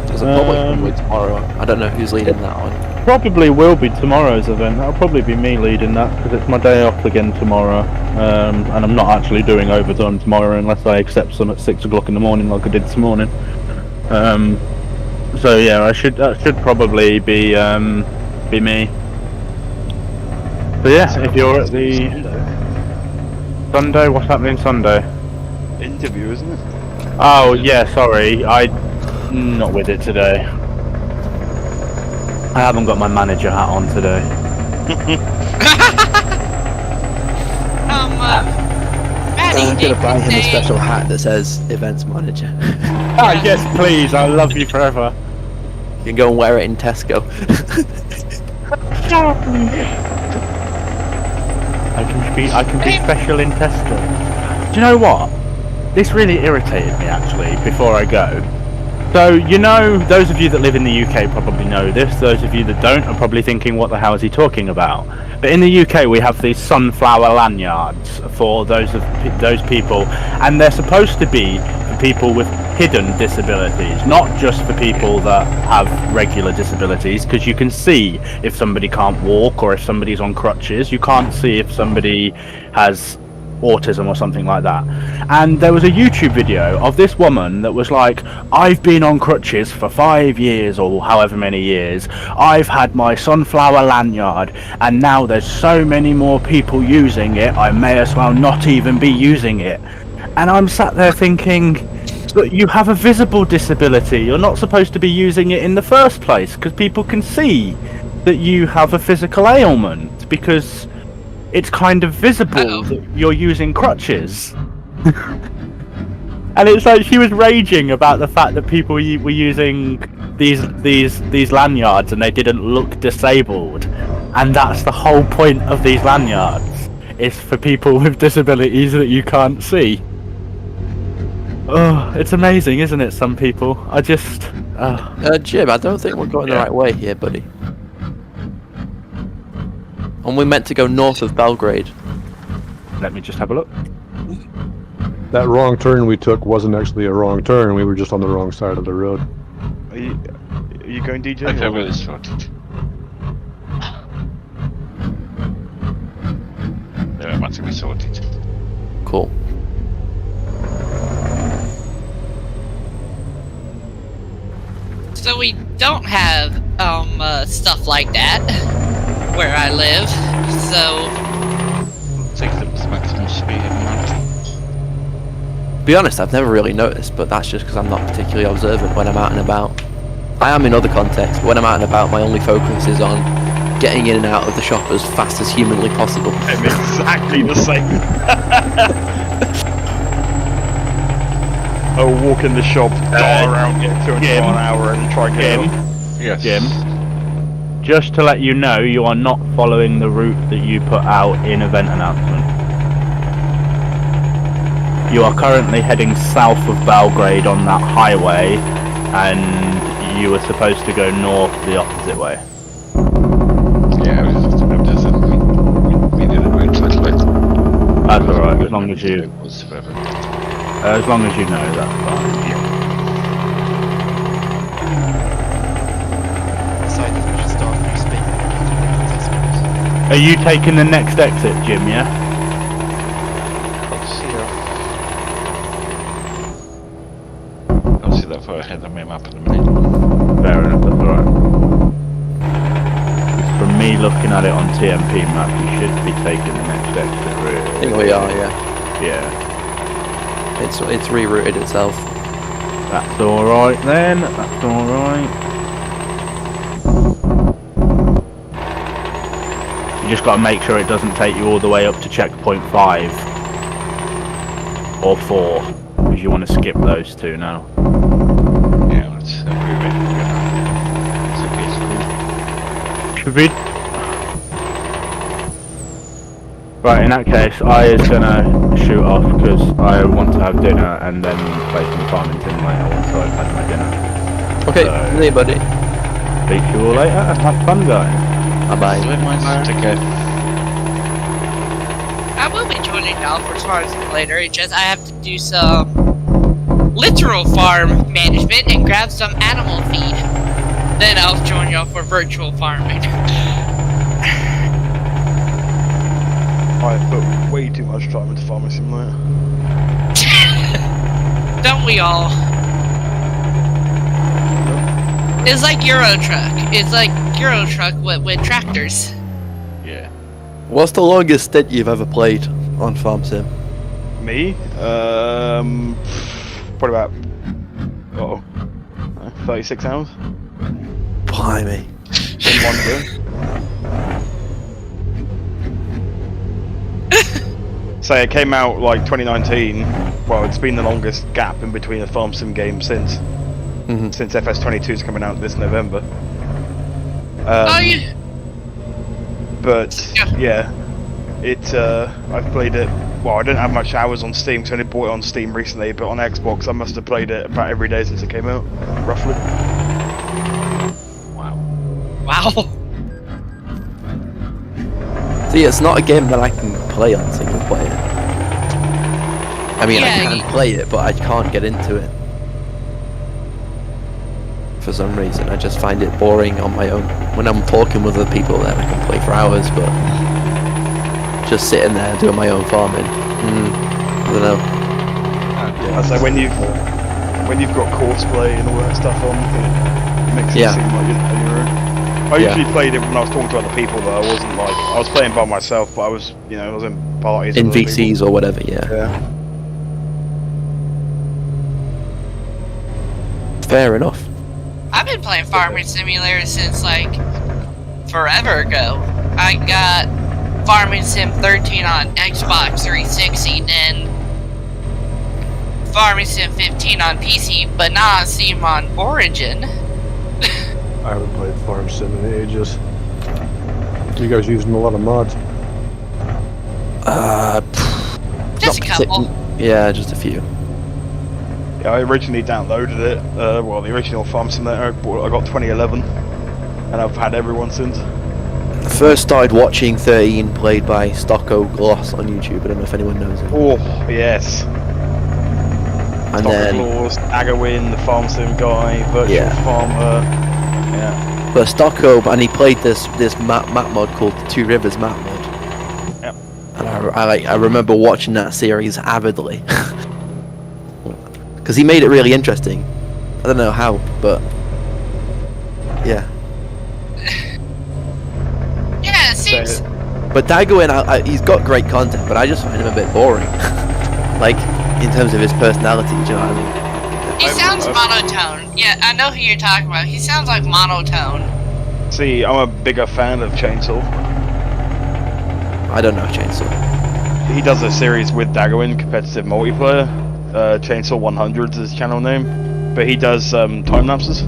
There's a public one tomorrow. I don't know who's leading that one. Probably will be tomorrow's event. That'll probably be me leading that because it's my day off again tomorrow, and I'm not actually doing overtime tomorrow unless I accept some at 6 o'clock in the morning like I did this morning. So yeah, that should probably be me. But yeah, if you're at the Sunday, what's happening Sunday? Interview, isn't it? Oh yeah, sorry, I'm not with it today. I haven't got my manager hat on today. Maddie, I'm did gonna buy you him a say- special hat that says events manager. Ah yes, please, I love you forever. You can go and wear it in Tesco. I can be special in Tesco. Do you know what? This really irritated me actually before I go. So, you know, those of you that live in the UK probably know this. Those of you that don't are probably thinking, what the hell is he talking about? But in the UK, we have these sunflower lanyards for those people, and they're supposed to be for people with hidden disabilities, not just for people that have regular disabilities, because you can see if somebody can't walk or if somebody's on crutches. You can't see if somebody has autism or something like that. And there was a YouTube video of this woman that was like, I've been on crutches for 5 years or however many years, I've had my sunflower lanyard, and now there's so many more people using it, I may as well not even be using it. And I'm sat there thinking, but you have a visible disability, you're not supposed to be using it in the first place, because people can see that you have a physical ailment, because it's kind of visible that you're using crutches. And it's like she was raging about the fact that people were using these lanyards and they didn't look disabled. And that's the whole point of these lanyards, is for people with disabilities that you can't see. Oh, it's amazing, isn't it, some people? I just... Jim, I don't think we're going the right way here, buddy. And we're meant to go north of Belgrade. Let me just have a look. That wrong turn we took wasn't actually a wrong turn. We were just on the wrong side of the road. Are you going DJ? Okay, or- well, it's sorted. They're automatically sorted. Cool. So we don't have stuff like that where I live. So Take them to maximum speed every night. To be honest, I've never really noticed, but that's just because I'm not particularly observant when I'm out and about. I am in other contexts, but when I'm out and about, my only focus is on getting in and out of the shop as fast as humanly possible. I'm exactly the same. I will walk in the shop, dart around, get 200 Jim. mile an hour, and try and get Jim, up. Yes. Jim, just to let you know, you are not following the route that you put out in event announcement. You are currently heading south of Belgrade on that highway, and you were supposed to go north the opposite way. Yeah, we did it very quickly. That's alright, as long as you... It was forever. As long as you know, that's fine. Decided we should start new speaking. Are you taking the next exit, Jim, yeah? I'll see that far ahead on my map at the minute. Fair enough, that's alright. From me looking at it on TMP map, you should be taking the next exit route. I think we are, yeah. Yeah. It's rerouted itself. That's alright then, that's alright. You just gotta make sure it doesn't take you all the way up to checkpoint 5 or 4, because you want to skip those two now. Yeah, let's reroute it. It's okay, it's cool. Should we? Right, in that case, I is gonna shoot off because I want to have dinner and then play some Farmington later once I've had my dinner. Okay, So- see you, buddy. Speak to you all later. Have fun, guys. Bye-bye. Take care. I will be joining y'all for farms later. It's just I have to do some literal farm management and grab some animal feed. Then I'll join y'all for virtual farming. I put way too much time into Farming Simulator. Don't we all? It's like Euro Truck. It's like Euro Truck with tractors. Yeah. What's the longest stint you've ever played on Farm Sim? Me? Probably about 36 hours. Blimey. In one go. So it came out like 2019. Well, it's been the longest gap in between a Farm Sim game since FS22's coming out this November. Oh, yeah. But yeah, I've played it. Well, I didn't have much hours on Steam because I only bought it on Steam recently. But on Xbox, I must have played it about every day since it came out, roughly. Wow. See, it's not a game that I can play on single player. I mean, I can play it, but I can't get into it. For some reason, I just find it boring on my own. When I'm talking with other people, then I can play for hours, but just sitting there doing my own farming. I don't know. Yeah, so when you've got courseplay and all that stuff on, it makes it seem like you're on your own. I usually played it when I was talking to other people, though. I wasn't like I was playing by myself, but I was, I was in parties. In with other VCs people. or whatever, yeah. Fair enough. I've been playing Farming Simulator since like forever ago. I got Farming Sim 13 on Xbox 360, then Farming Sim 15 on PC, but not on Steam on Origin. I haven't played Farm Sim in ages. You guys using a lot of mods? Just a couple. Yeah, just a few. Yeah, I originally downloaded it. Well, the original Farm Simulator I got 2011, and I've had everyone since. I first started watching 13 played by Stocko Gloss on YouTube. I don't know if anyone knows him. Oh yes. And Stocko then, Gloss, Agawin, the Farm Sim guy, Virtual Farmer. Yeah. but Stocko, and he played this map mod called Two Rivers map mod. Yep. And I remember watching that series avidly. Because he made it really interesting. I don't know how, but yeah. Yeah, it seems. But Dagowin, he's got great content, but I just find him a bit boring. Like, in terms of his personality, do you know what I mean? He sounds monotone. Yeah, I know who you're talking about. He sounds like monotone. See, I'm a bigger fan of Chainsaw. I don't know Chainsaw. He does a series with Dagowin, competitive multiplayer. Chainsaw 100 is his channel name, but he does time lapses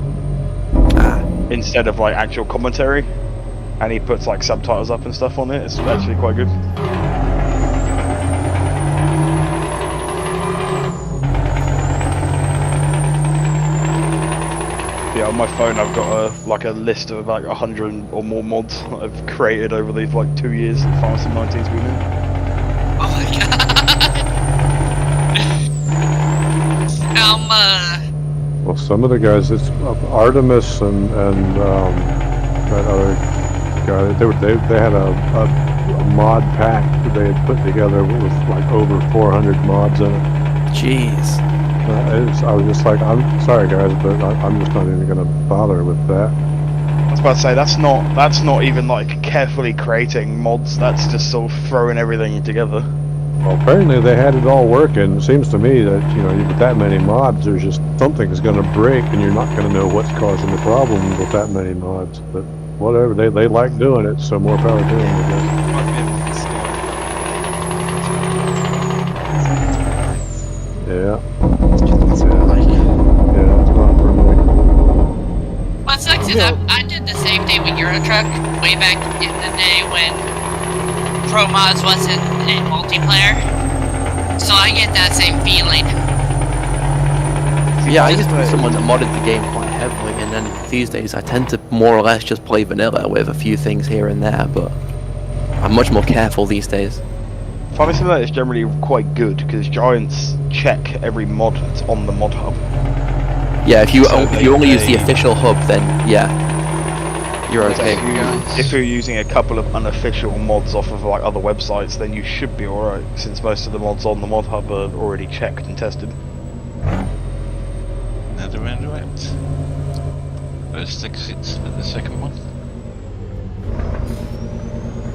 instead of like actual commentary, and he puts like subtitles up and stuff on it. It's actually quite good. Yeah, on my phone I've got like a list of about 100 or more mods that I've created over these like 2 years. Farming Sim 19's been in. Oh my god. Well, some of the guys, it's Artemis and that other guy. They had a mod pack that they had put together with like over 400 mods in it. Jeez. I was just like, I'm sorry guys, but I'm just not even gonna bother with that. I was about to say that's not even like carefully creating mods. That's just sort of throwing everything together. Well, apparently they had it all working. It seems to me that, you know, with that many mods, there's just something's going to break, and you're not going to know what's causing the problem with that many mods. But whatever, they like doing it, so more power to them, I guess. Yeah. Yeah, it's not for me. What sucks is I did the same thing with Eurotruck way back in the day when Promods wasn't in multiplayer. So I get that same feeling. Yeah, I used to be someone that modded the game quite heavily, and then these days I tend to more or less just play vanilla with a few things here and there, but I'm much more careful these days. Funny thing that is generally quite good because Giants check every mod that's on the mod hub. Yeah, if you So if you only use the official hub, then yeah, you're okay. If you're using a couple of unofficial mods off of like other websites, then you should be alright, since most of the mods on the mod hub are already checked and tested. Another round of it. First exits for the second one.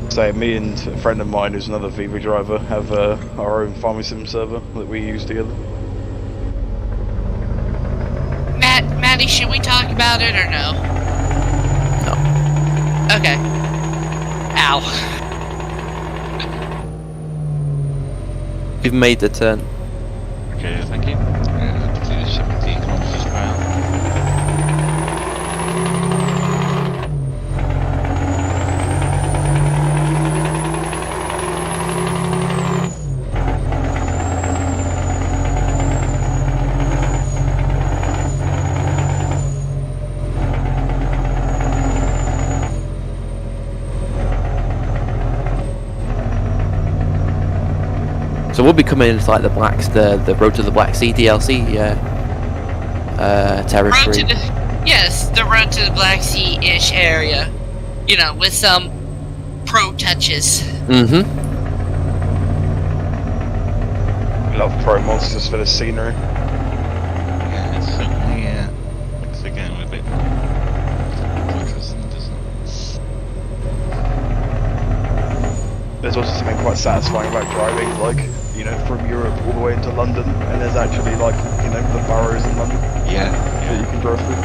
So me and a friend of mine who's another Viva driver have our own farming sim server that we use together. Maddie, should we talk about it or no? No. Okay. Ow. We've made the turn. Okay, thank you. To 17 kilometers per hour. So we'll be coming into like the Road to the Black Sea DLC territory. Yes, the Road to the Black Sea-ish area. You know, with some pro touches. Mm-hmm. Love Promods just for the scenery. Yeah, it's certainly, once again, a bit interesting, doesn't it? There's also something quite satisfying about driving, like, you know, from Europe all the way into London, and there's actually, like, you know, the boroughs in London Yeah, that you can drive through.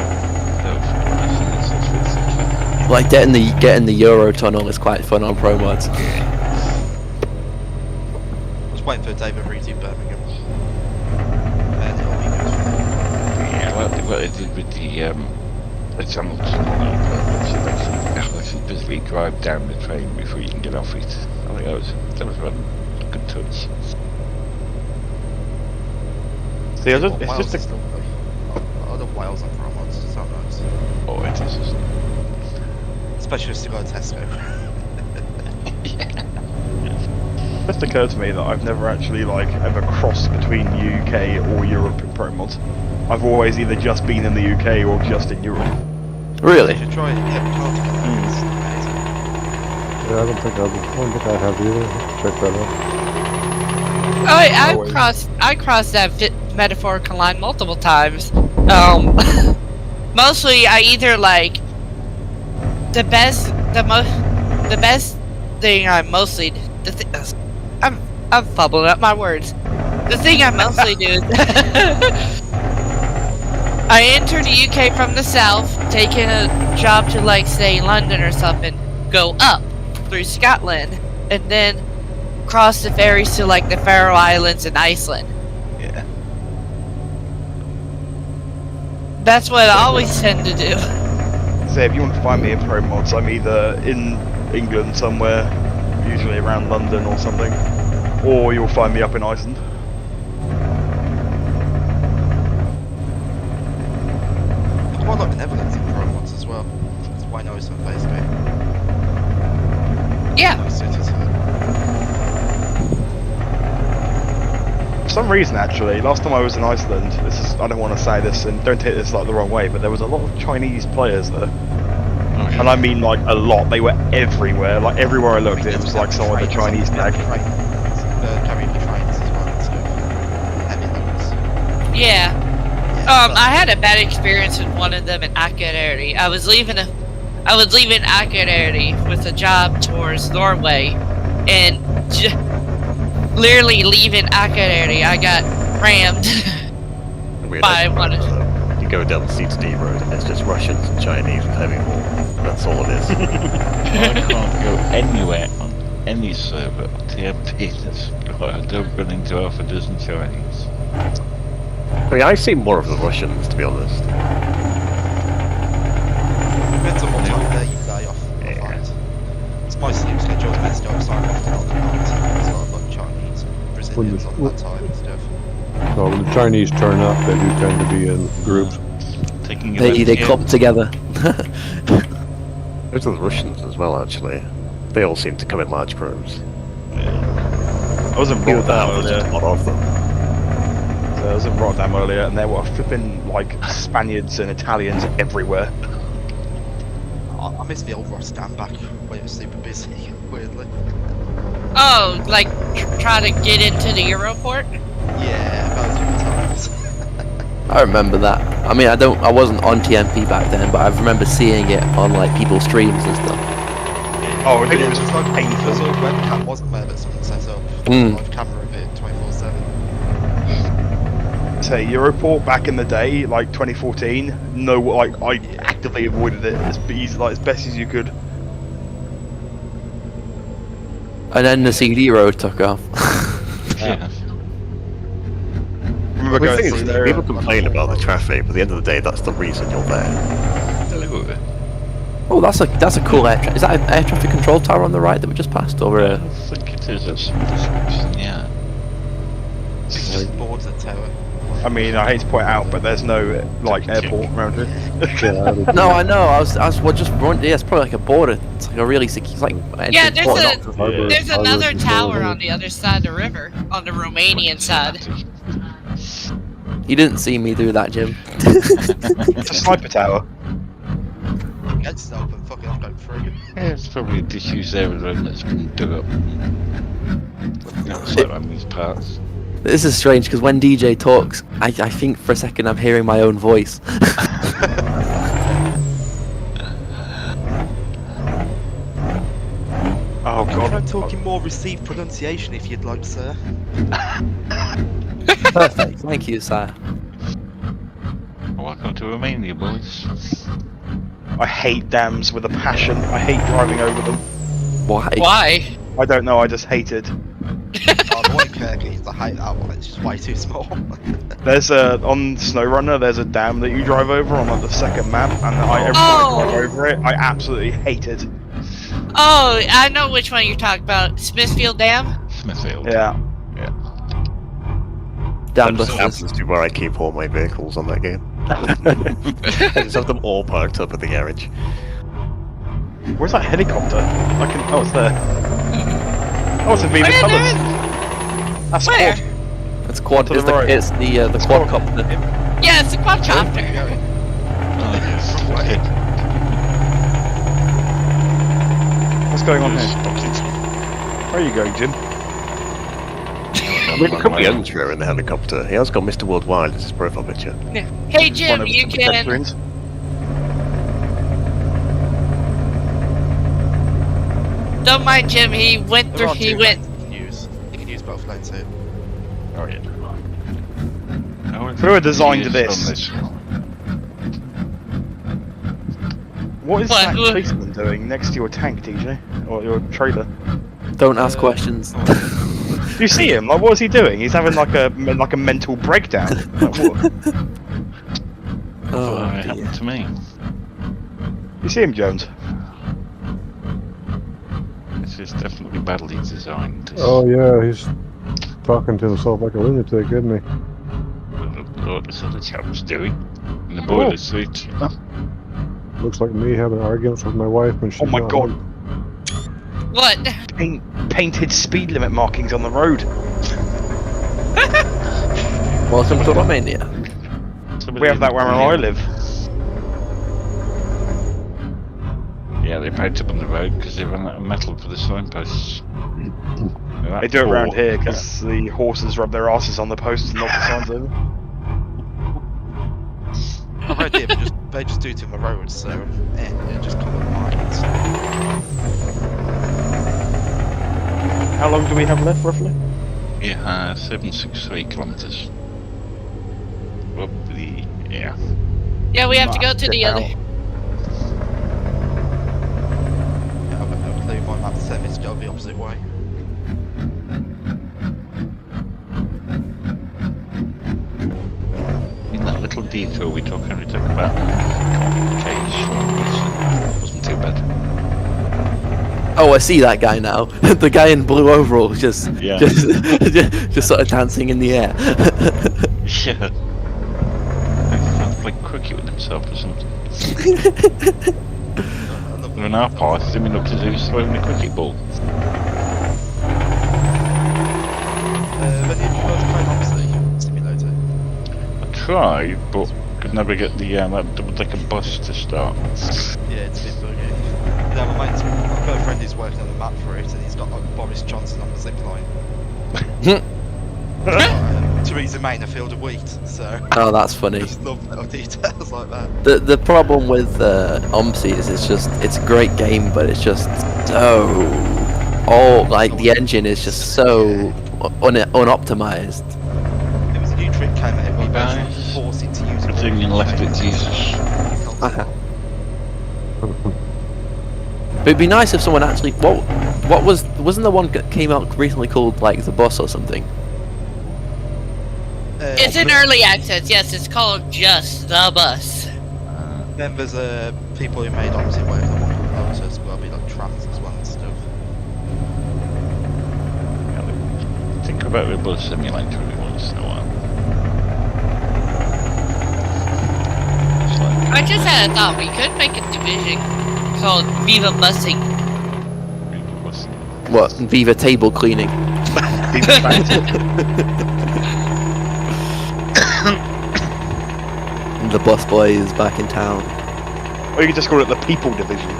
Like getting the Euro tunnel is quite fun on Promods. I was waiting for David Reed in Birmingham. Yeah, well, what they did with the tunnel actually physically drive down the train before you can get off it. I think that was one good touch. See, it's just a... I love Wales and Promods, it's so nice. Oh, it is, isn't it? Especially just to go to Tesco. It just occurred to me that I've never actually, like, ever crossed between UK or Europe in Promods. I've always either just been in the UK or just in Europe. Really? You should try it, yeah, it's amazing. Yeah, I don't think I have either. Check that out. I crossed that metaphorical line multiple times. Mostly I either like the best thing I mostly I'm fumbling up my words. The thing I mostly do is I enter the UK from the south, taking a job to like say London or something, go up through Scotland, and then cross the ferries to like the Faroe Islands and Iceland. Yeah. That's what I always tend to do. So if you want to find me in Promods, I'm either in England somewhere, usually around London or something, or you'll find me up in Iceland. Quite like the Netherlands in Promods as well. That's why I know it's on Facebook. Yeah. Nice city to it. some reason, actually, last time I was in Iceland, I don't want to say this, and don't take this like the wrong way, but there was a lot of Chinese players there. And I mean like a lot, they were everywhere, like everywhere I looked it was like someone with a Chinese tag. Carrying the trains as well, so heavy loads. Yeah. I had a bad experience with one of them in Akureyri. I was leaving Akureyri with a job towards Norway, and literally leaving Akureyri, I got rammed by one of them. You go down the C to D road and it's just Russians and Chinese with heavy haul. That's all it is. I can't go anywhere on any server on TMP that's I don't run into half a dozen Chinese. I mean, I see more of the Russians, to be honest. Depends on what time of day you play off. It's my sleep schedule's messed up, so I'm often on the night. So I've got Chinese, Brazilians on that time and stuff. So when the Chinese turn up, they do tend to be in groups. They clump together. Those are the Russians as well, actually. They all seem to come in large groups. I was in Rotterdam earlier. A lot of them. I was in Rotterdam earlier, and there were flipping like Spaniards and Italians everywhere. I miss the old Rotterdam back when it was super busy, weirdly. Oh, like try to get into the Europort? Yeah, that was good times. I remember that. I mean, I wasn't on TMP back then, but I remember seeing it on like people's streams and stuff. Oh, it It was was like painful. because a webcam wasn't there that someone set up. Live camera of it 24/7. Say Europort back in the day, like 2014. No, like I actively avoided it as best as you could. And then the CD road took off. Yeah. Remember The going thing through is, there. people complain about the traffic, but at the end of the day, that's the reason you're there. Oh, that's a cool air. Is that an air traffic control tower on the right that we just passed, or I think it is at some description, yeah. It's just boards and tower. I mean, I hate to point out, but there's no like airport around here. No, I know. I was just wondering. Yeah, it's probably like a border. It's like a really secure. It's like Yeah, entrance there's another tower on the other side of the river, on the Romanian side. You didn't see me do that, Jim. It's a sniper tower. Gates is open, fucking I'm going through. Yeah, it's probably a disused area that's been dug up. Outside around these parts. This is strange because when DJ talks, I think for a second I'm hearing my own voice. Oh god. I'm talking more received pronunciation if you'd like, sir. Perfect. Thank you, sir. Welcome to Romania, boys. I hate dams with a passion. I hate driving over them. Why? Why? I don't know, I just hate it. Oh, the one in Kirklees, I hate that one, it's just way too small. There's on SnowRunner, there's a dam that you drive over on like the second map, and every time I drive over it, I absolutely hate it. Oh, I know which one you're talking about. Smithfield Dam? Smithfield. Yeah. Damn That just busters. happens to where I keep all my vehicles on that game. I just have them all parked up at the garage. Where's that helicopter? Oh, it's there. Oh, it's a Viva Family. That's Where? quad. It's quad. To the It's the right. quadcopter. Yeah, it's a quadcopter. Oh, yes. Okay. What's going on here? Where are you going, Jim? I mean, it could be Andrew in the helicopter. He has got Mr. Worldwide as his profile picture. Hey One Jim, of you the can. pedestrians. Don't mind Jim. He went There through. are He two went. lanes you can use both lanes here. Oh, yeah. Who designed this? What is What? that policeman doing next to your tank, DJ? Or your trailer? Don't ask questions. Do you see him? Like, what is he doing? He's having like a mental breakdown. Like, what? Oh, It happened to me. You see him, Jones? This is definitely badly designed. Oh yeah, he's talking to himself like a lunatic, isn't he? What this other chap was doing in the boiler suit. Looks like me having arguments with my wife when she's Oh my not god. home. What? Painted speed limit markings on the road. Welcome to Romania. We have that where I live. Yeah, they packed up on the road because they ran out of metal for the signposts. They do it around here because the horses rub their asses on the posts and knock the signs over. Around here, they just do it in the roads, so yeah, just common lines. How long do we have left, roughly? Yeah, 763 kilometers. Roughly, yeah. Yeah, we have to go to the other. Yeah, I'll clear my map to 10 minutes to go the opposite way. In that little detour we took about cage, wasn't too bad. Oh, I see that guy now. The guy in blue overalls just sort of dancing in the air. Yeah. He felt like cricket with himself or something. In our part, it looked as if he was throwing a cricket ball. When did you guys play Oxley Simulator? I tried, but could never get the that double-decker bus to start. Yeah, it's a bit buggy. Yeah, my mate's, I've got a friend who's working on the map for it, and he's got like Boris Johnson on the zipline. Theresa May in a field of wheat, so. Oh, that's funny. Just love little details like that. The problem with OMSI is it's a great game, but it's just so like the engine is just so unoptimized. There was a new trick came out where you basically force it to use Everything and left it to Jesus. But it'd be nice if someone actually wasn't the one that came out recently called like The Bus or something? It's in early access. Yes, it's called just The Bus. Then there's people who made opposite way of the one motors, will be like trams as well and stuff. Think about the bus simulator every once in a while. It's like, I just had a thought. We could make a division called Viva Busing. What? Viva table cleaning. The bus boy is back in town. Or you could just call it the People Division.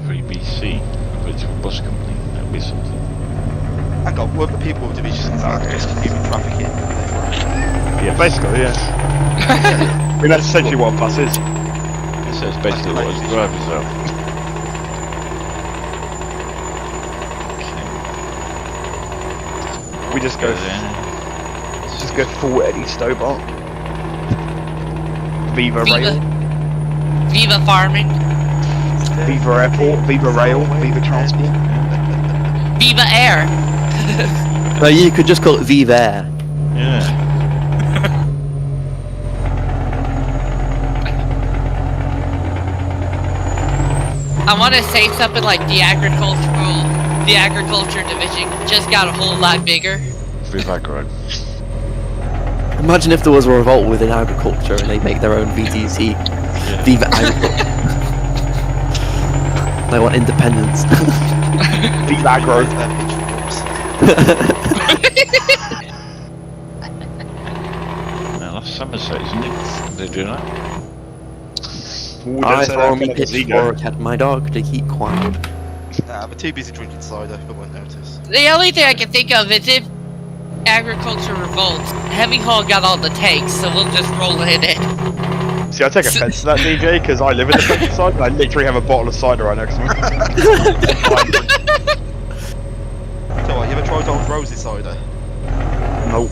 3BC, a virtual bus company, that would be something. Hang on, what the people divisions are just human trafficking. Yeah, basically, yeah. I mean, that's essentially what a bus is. This is basically what his drivers are. We just go full Eddie Stobart. Viva Rail, Viva Farming. Viva Airport, Viva Rail, Viva Transport. Viva Air. No, you could just call it Viva Air. Yeah. I want to say something like the agriculture division just got a whole lot bigger. Viva Agro. Imagine if there was a revolt within agriculture and they make their own VTC. Yeah. Viva Agriculture. They want independence. Viva Agro. Now that's Somerset, isn't it? They do that. I throw me pitchfork at my dog to keep quiet. Nah, I'm too busy drinking cider, I won't notice. The only thing I can think of is if agriculture revolts, Heavy Haul got all the tanks, so we'll just roll it in. See, I take offense to that, DJ, because I live in the countryside and I literally have a bottle of cider right next to me. So what, you ever tried Old Rosie cider? Nope.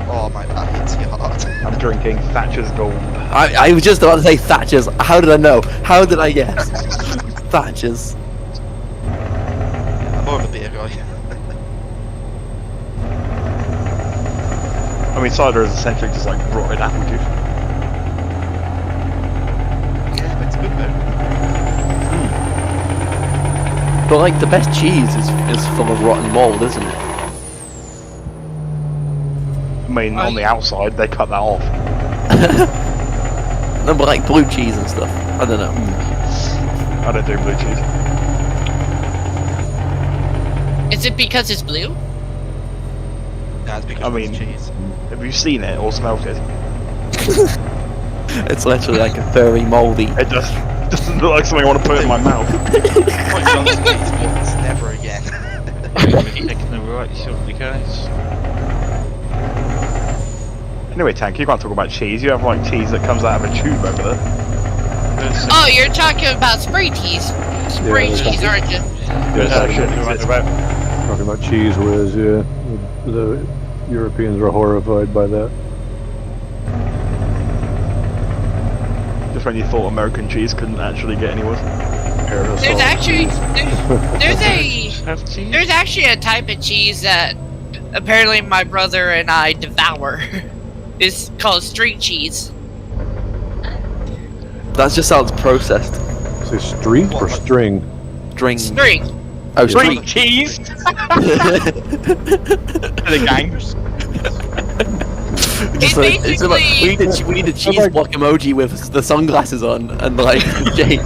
Oh mate, that hits you hard. I'm drinking Thatcher's Gold. I was just about to say Thatcher's. How did I know? How did I guess? Thatcher's. I'm more of a beer guy. I mean, cider is essentially just like rotted apple juice. Yeah, but it's good though. But like the best cheese is full of rotten mold, isn't it? I mean, on the outside, they cut that off. No, but like blue cheese and stuff. I don't know. I don't do blue cheese. Is it because it's blue? Yeah, it's because I mean- it's cheese. Have you seen it or smelled it? It's literally like a furry, moldy. It doesn't look like something I want to put in my mouth. Quite Johnson cheese once, never again. Taking the right shortly, guys. Anyway, Tank, you can't talk about cheese. You have like cheese that comes out of a tube over there. Oh, you're talking about spray cheese. Spray Yeah, cheese, aren't you? Yes, Yeah, actually, Right exists. about. Talking about cheese whiz, yeah. The Europeans were horrified by that. Just when you thought American cheese couldn't actually get any worse. There's actually Have cheese. there's actually a type of cheese that apparently my brother and I devour. It's called string cheese. That just sounds processed. Say street or string? String. String. Oh, String string. cheese! The gang. Just like, it's like, we need a cheese block emoji with the sunglasses on and like Jake.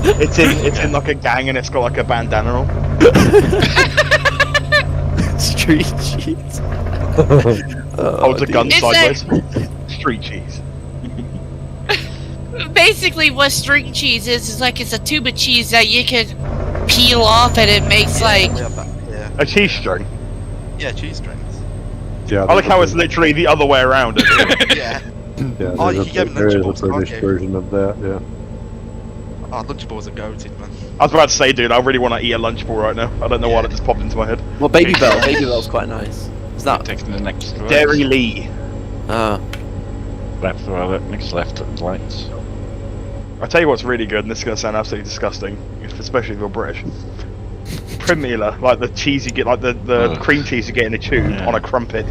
It's in like a gang and it's got like a bandana on. Street cheese. Holds a gun It's sideways. Street cheese. Basically, what string cheese is like it's a tube of cheese that you can peel off and it makes like. We have that, yeah. A cheese string. Yeah, cheese strings. Yeah, I like how it's literally the other way around. Isn't it? Yeah. Yeah, Oh, there's you get there is a Lunchables, can't British you? version of that, yeah. Oh, Lunchables are goated, man. I was about to say, dude, I really want to eat a Lunchable right now. I don't know why that just popped into my head. Well, Baby Bell's quite nice. Is that? Taking the next right. Dairy Lee. Left or other, next left at the lights. I'll tell you what's really good, and this is going to sound absolutely disgusting, especially if you're British. Primula, like the cheese you get, like the Ugh. cream cheese you get in a tube Yeah. on a crumpet.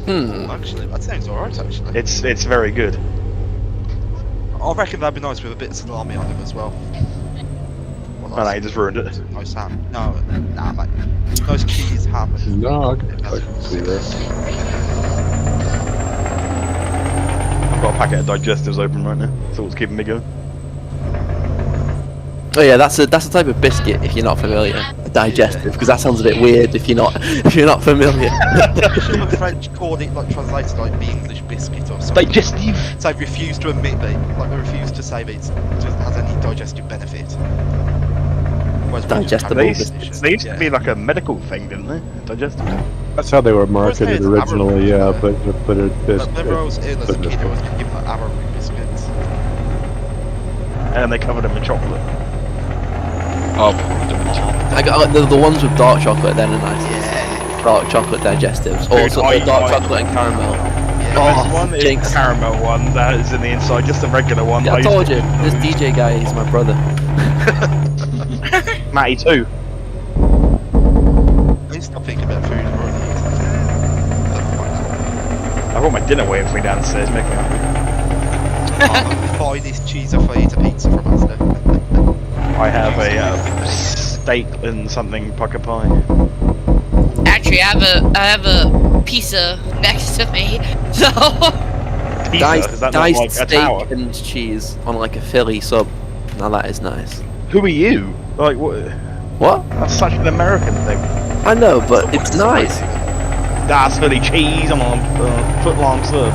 Actually, that sounds alright, actually. It's very good. I reckon that'd be nice with a bit of salami on them as well. Well, Oh, no, you just ruined it. Nice ham. No, nah, mate. Nice cheese ham. No, I can see that. I've got a packet of digestives open right now. That's what's keeping me going. Oh yeah, that's a type of biscuit if you're not familiar. A digestive, because that sounds a bit weird if you're not familiar. The French called it, like, translated like the English biscuit or something. Digestive. So they refuse to admit that, like they refuse to say that it has any digestive benefit. Whereas we just Digestible have biscuits. They used to yeah. be like a medical thing, didn't they? Digestive. That's how they were marketed it's originally, yeah, arrowroot, but it But remember I was ill as a but kid, I was given like arrowroot biscuits. And they covered them in chocolate. Oh, I got the ones with dark chocolate. Then are nice. Yeah. Dark chocolate digestives. Dude, Also, I- dark I- chocolate and caramel. Yeah. The best one is Jinx. the caramel one that is in the inside, just a regular one. Yeah, I used told to- you, this DJ guy is my brother. Matty too. I need to stop thinking about food more than I got my dinner waiting for me downstairs, make me happy. the finest cheese if I eat a pizza from Asda. I have a steak and something pucker pie. Actually, I have a pizza next to me, so. Pizza, is that not Diced like a steak tower? and cheese on like a Philly sub. Now that is nice. Who are you? Like, what? What? That's such an American thing. I know, but it's nice. That's Philly cheese on a foot long sub.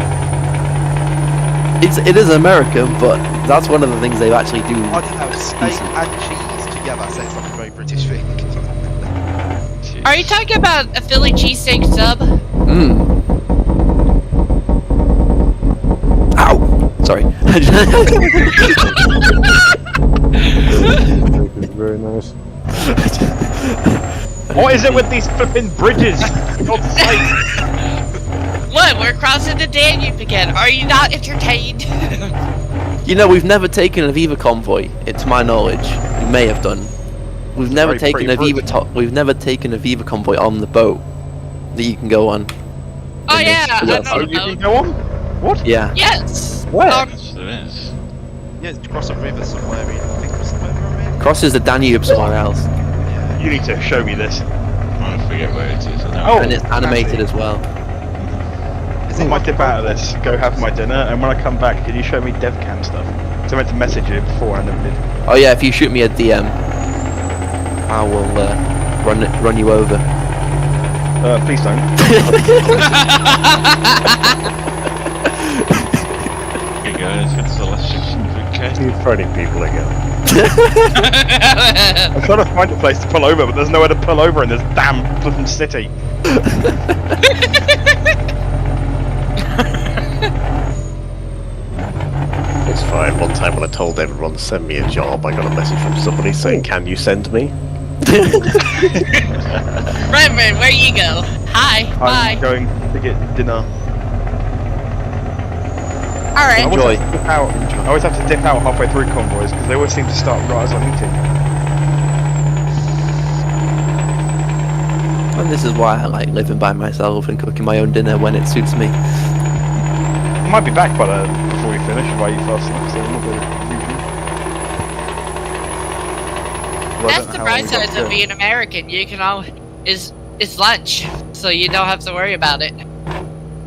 It is American, but that's one of the things they actually do. I don't know, steak and cheese together sounds like a very British thing. Are you talking about a Philly cheesesteak sub? Mmm. Ow! Sorry. It's very nice. What is it with these flipping bridges? For God's sake. What? We're crossing the Danube again. Are you not entertained? You know, we've never taken a Viva convoy. To my knowledge, we may have done. We've never Very taken a pretty Viva. We've never taken a Viva convoy on the boat that you can go on. Oh In yeah, this- I yes. know Oh, the you can boat. go on? What? Yeah. Yes. Where? yes, there is. Yeah, it's across a river somewhere in, I think it's somewhere around. Crosses the Danube somewhere else, Yeah. You need to show me this. I forget where it is. I know. Oh, and it's animated as well. Is I it might dip out of this, go have my dinner, and when I come back, can you show me devcam stuff? So I meant to message you before I never did. Oh yeah, if you shoot me a DM, I will run you over. Please don't. Okay, guys, it's the last 600k. Keep phoning people again. I'm trying to find a place to pull over, but there's nowhere to pull over in this damn flipping city. It's fine. One time when I told everyone to send me a job, I got a message from somebody saying, "Can you send me?" Reverend, where you go? Hi, I'm bye. going to get dinner. Alright. Enjoy. I always have to dip out halfway through convoys because they always seem to start right as I'm eating. And this is why I like living by myself and cooking my own dinner when it suits me. I might be back before we finish if I eat fast enough. So I'm not going to That's the bright side of being American. You can all it's lunch, so you don't have to worry about it.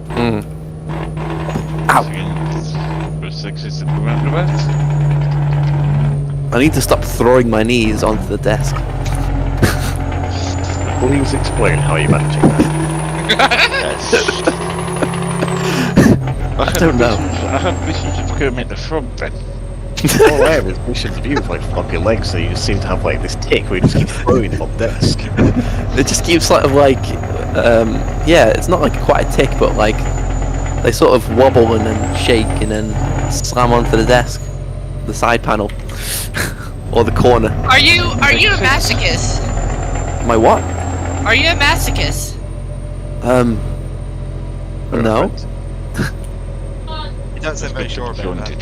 Mm. Ow. I need to stop throwing my knees onto the desk. Please explain how you're managing that. I don't know. I had visions of Kermit the Frog then. All I have is visions of you with like flop your legs, so you just seem to have like this tick where you just keep throwing them on desk. It just keeps sort of like, yeah, it's not like quite a tick, but like they sort of wobble and then shake and then slam onto the desk, the side panel, or the corner. Are you a masochist? My what? Are you a masochist? No. You don't sound very sure about that.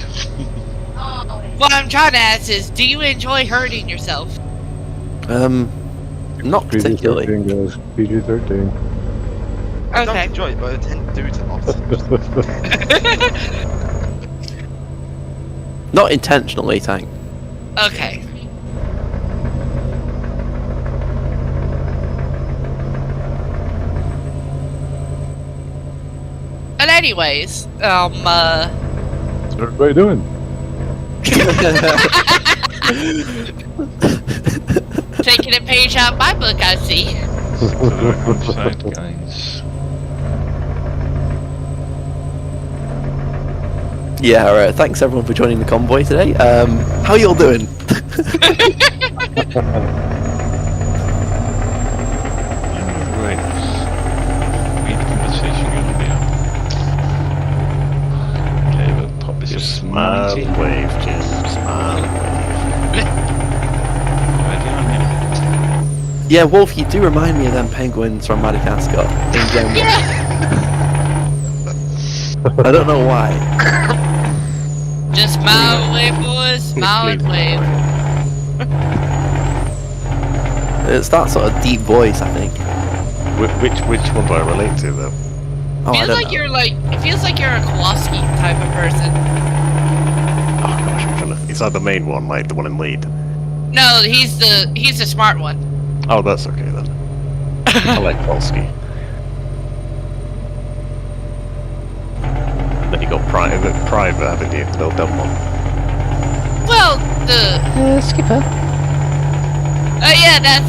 What I'm trying to ask is, do you enjoy hurting yourself? Not particularly. PG-13, guys. PG-13. I don't Okay. enjoy it, but I tend to do it a lot. Not intentionally, Tank. Okay. But anyways, What's everybody doing? taking a page out of my book, I see. Guys. Yeah, thanks everyone for joining the convoy today. How y'all doing? Right. Weird conversation gonna be on. Okay, we'll pop this Just up. smile and wave, Jim. Smile and Yeah, Wolf, you do remind me of them penguins from Madagascar in Game 1. I don't know why. Just smile and wave, boys. Smile and wave. It's that sort of deep voice, I think. wave. Which one do I relate to, though? Oh, I Feels don't like know. you're like, it feels like you're a Kowalski type of person. Oh gosh, I'm trying to. Is that the main one, like the one in lead? No, he's the smart one. Oh, that's okay then. I like Polsky. Then you got private, haven't you? No dumb one. Well, the Skipper. oh yeah, that's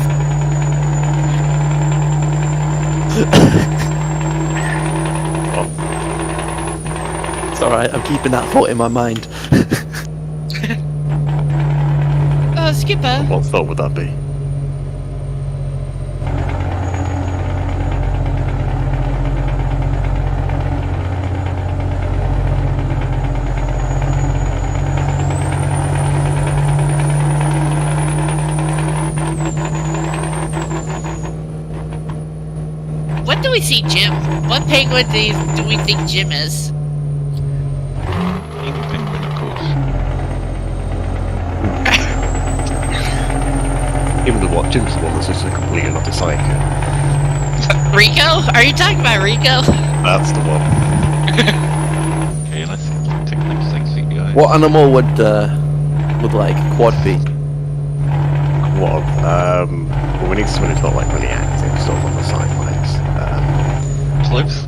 It's alright, I'm keeping that thought in my mind. Skipper. What thought would that be? When do we see Jim? What penguin do we think Jim is? Pink penguin, of course. Even the what Jim's the one that's just a completely not a psycho. Rico? Are you talking about Rico? That's the one. Okay, let's take the next thing, guys. What animal would like Quad be? What? Well, we need someone who's not like really active, sort of on the sidelines. Close.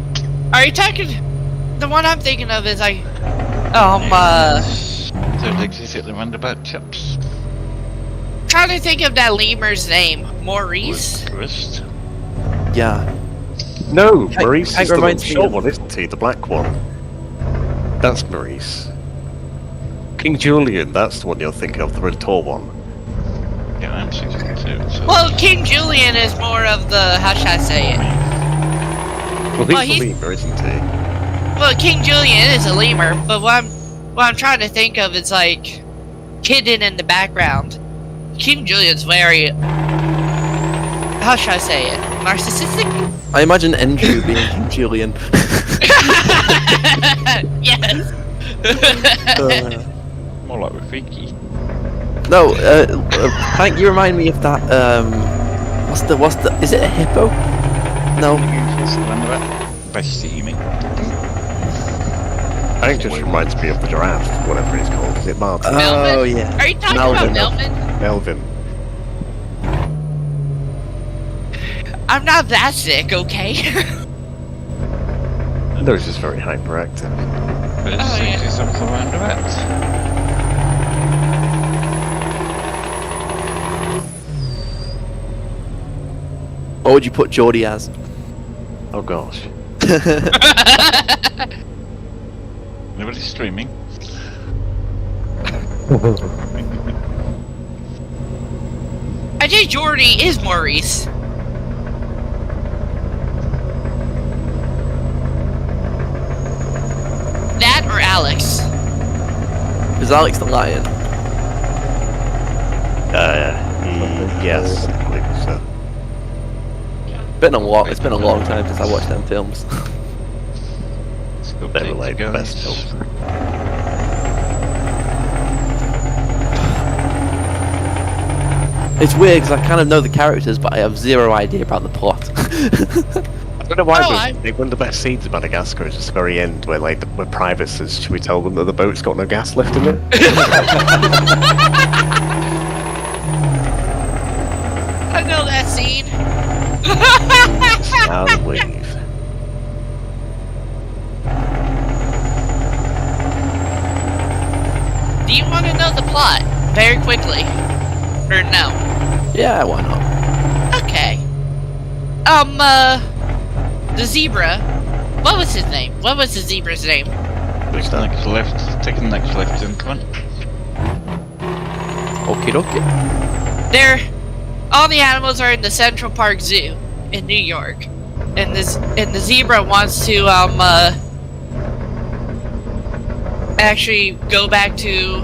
Are you talking? The one I'm thinking of is like, Third exit at the roundabout, chaps. trying to think of that lemur's name. Maurice? Wrist. Yeah. No, Maurice Hank is the reminds me short of- one, isn't he? The black one. That's Maurice. King Julian, that's the one you're thinking of, the really tall one. Yeah, I'm 62. So Well, King Julian is more of the, how should I say it? Well, Well, he's the he's- lemur, isn't he? Well, King Julian is a lemur, but what I'm trying to think of is like hidden in the background. King Julian's very, how should I say it? Narcissistic? I imagine Andrew being King Julian. Yes. more like Rafiki. No, Hank, you remind me of that. What's the? Is it a hippo? No. Best you mean? I think it just reminds me of the giraffe, whatever it's called. Is it Martin? Melvin? Oh yeah. Are you talking Melvin. about Melvin? Melvin. I'm not that sick, okay? No, he's just very hyperactive. But Oh, yeah. it's up the roundabout. What would you put Geordie as? Oh gosh. Nobody's streaming. I think Jordy is Maurice. That or Alex. Is Alex the lion? Yes, I believe so. It's been a long time since I watched them films. Let's go They were update like the the best guys. films. It's weird because I kind of know the characters, but I have zero idea about the plot. I don't know why, Oh, but one of the best scenes of Madagascar is just the very end where where Private says, should we tell them that the boat's got no gas left in it? I know that scene. And leave. Do you want to know the plot very quickly? Or no? Yeah, why not? Okay. The zebra. What was his name? What was the zebra's name? Take the next left. Take the next left and come on. Okie dokie. All the animals are in the Central Park Zoo in New York, and the zebra wants to actually go back to,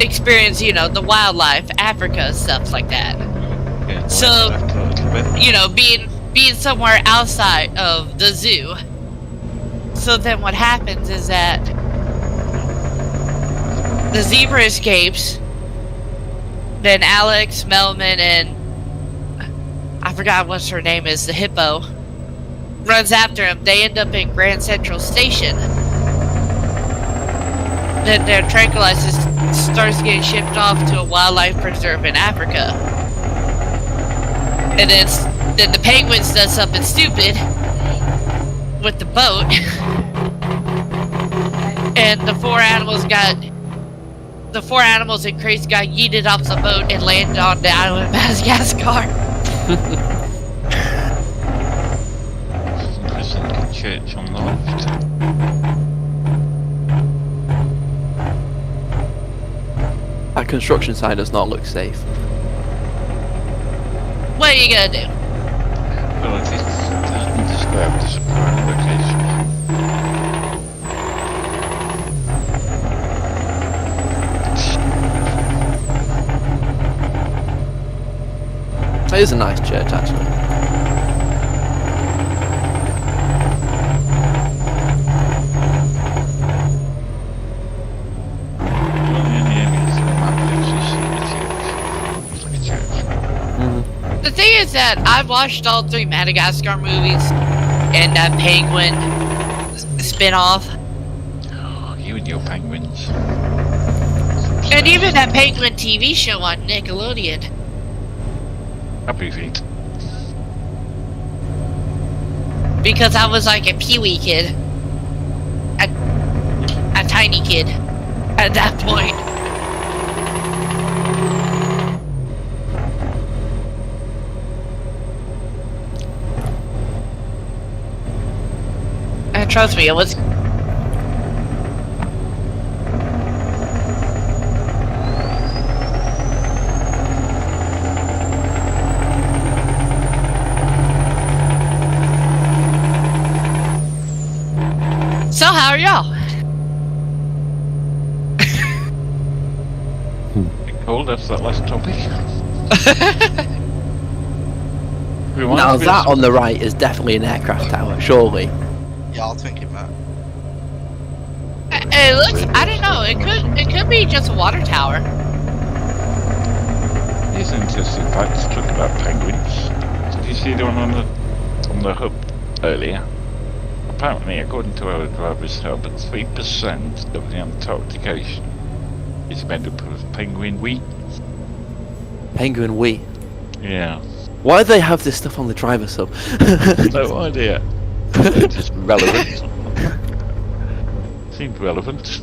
experience the wildlife, Africa, stuff like that. Okay, So- left a little bit. Being somewhere outside of the zoo. So then what happens is that the zebra escapes. Then Alex, Melvin, and I forgot what her name is, the hippo, runs after him. They end up in Grand Central Station. Then their tranquilizer starts getting shipped off to a wildlife preserve in Africa. And then the penguins does something stupid with the boat. And the four animals and crates got yeeted off the boat and landed on the island of Madagascar. Present church on the left. That construction site does not look safe. What are you gonna do? Well, it is described as a prime location. It is a nice church, actually. The thing is that I've watched all 3 Madagascar movies and that penguin spin-off. Oh, you and your penguins. And even that penguin TV show on Nickelodeon. Happy feet. Because I was like a Pee-wee kid. A tiny kid. At that point. Trust me, it was. So, how are y'all? Cool, that's that last topic. Now that on the right is definitely an aircraft tower, surely. Yeah, I'll think it, Matt. It looks. I don't know. It could be just a water tower. Here's an interesting fact to talk about penguins. Did you see the one on the hub earlier? Apparently, according to our driver's hub, 3% of the Antarctic Ocean is made up of penguin wheat. Penguin wheat. Yeah. Why do they have this stuff on the driver's hub? No idea. It's just relevant. Seemed relevant.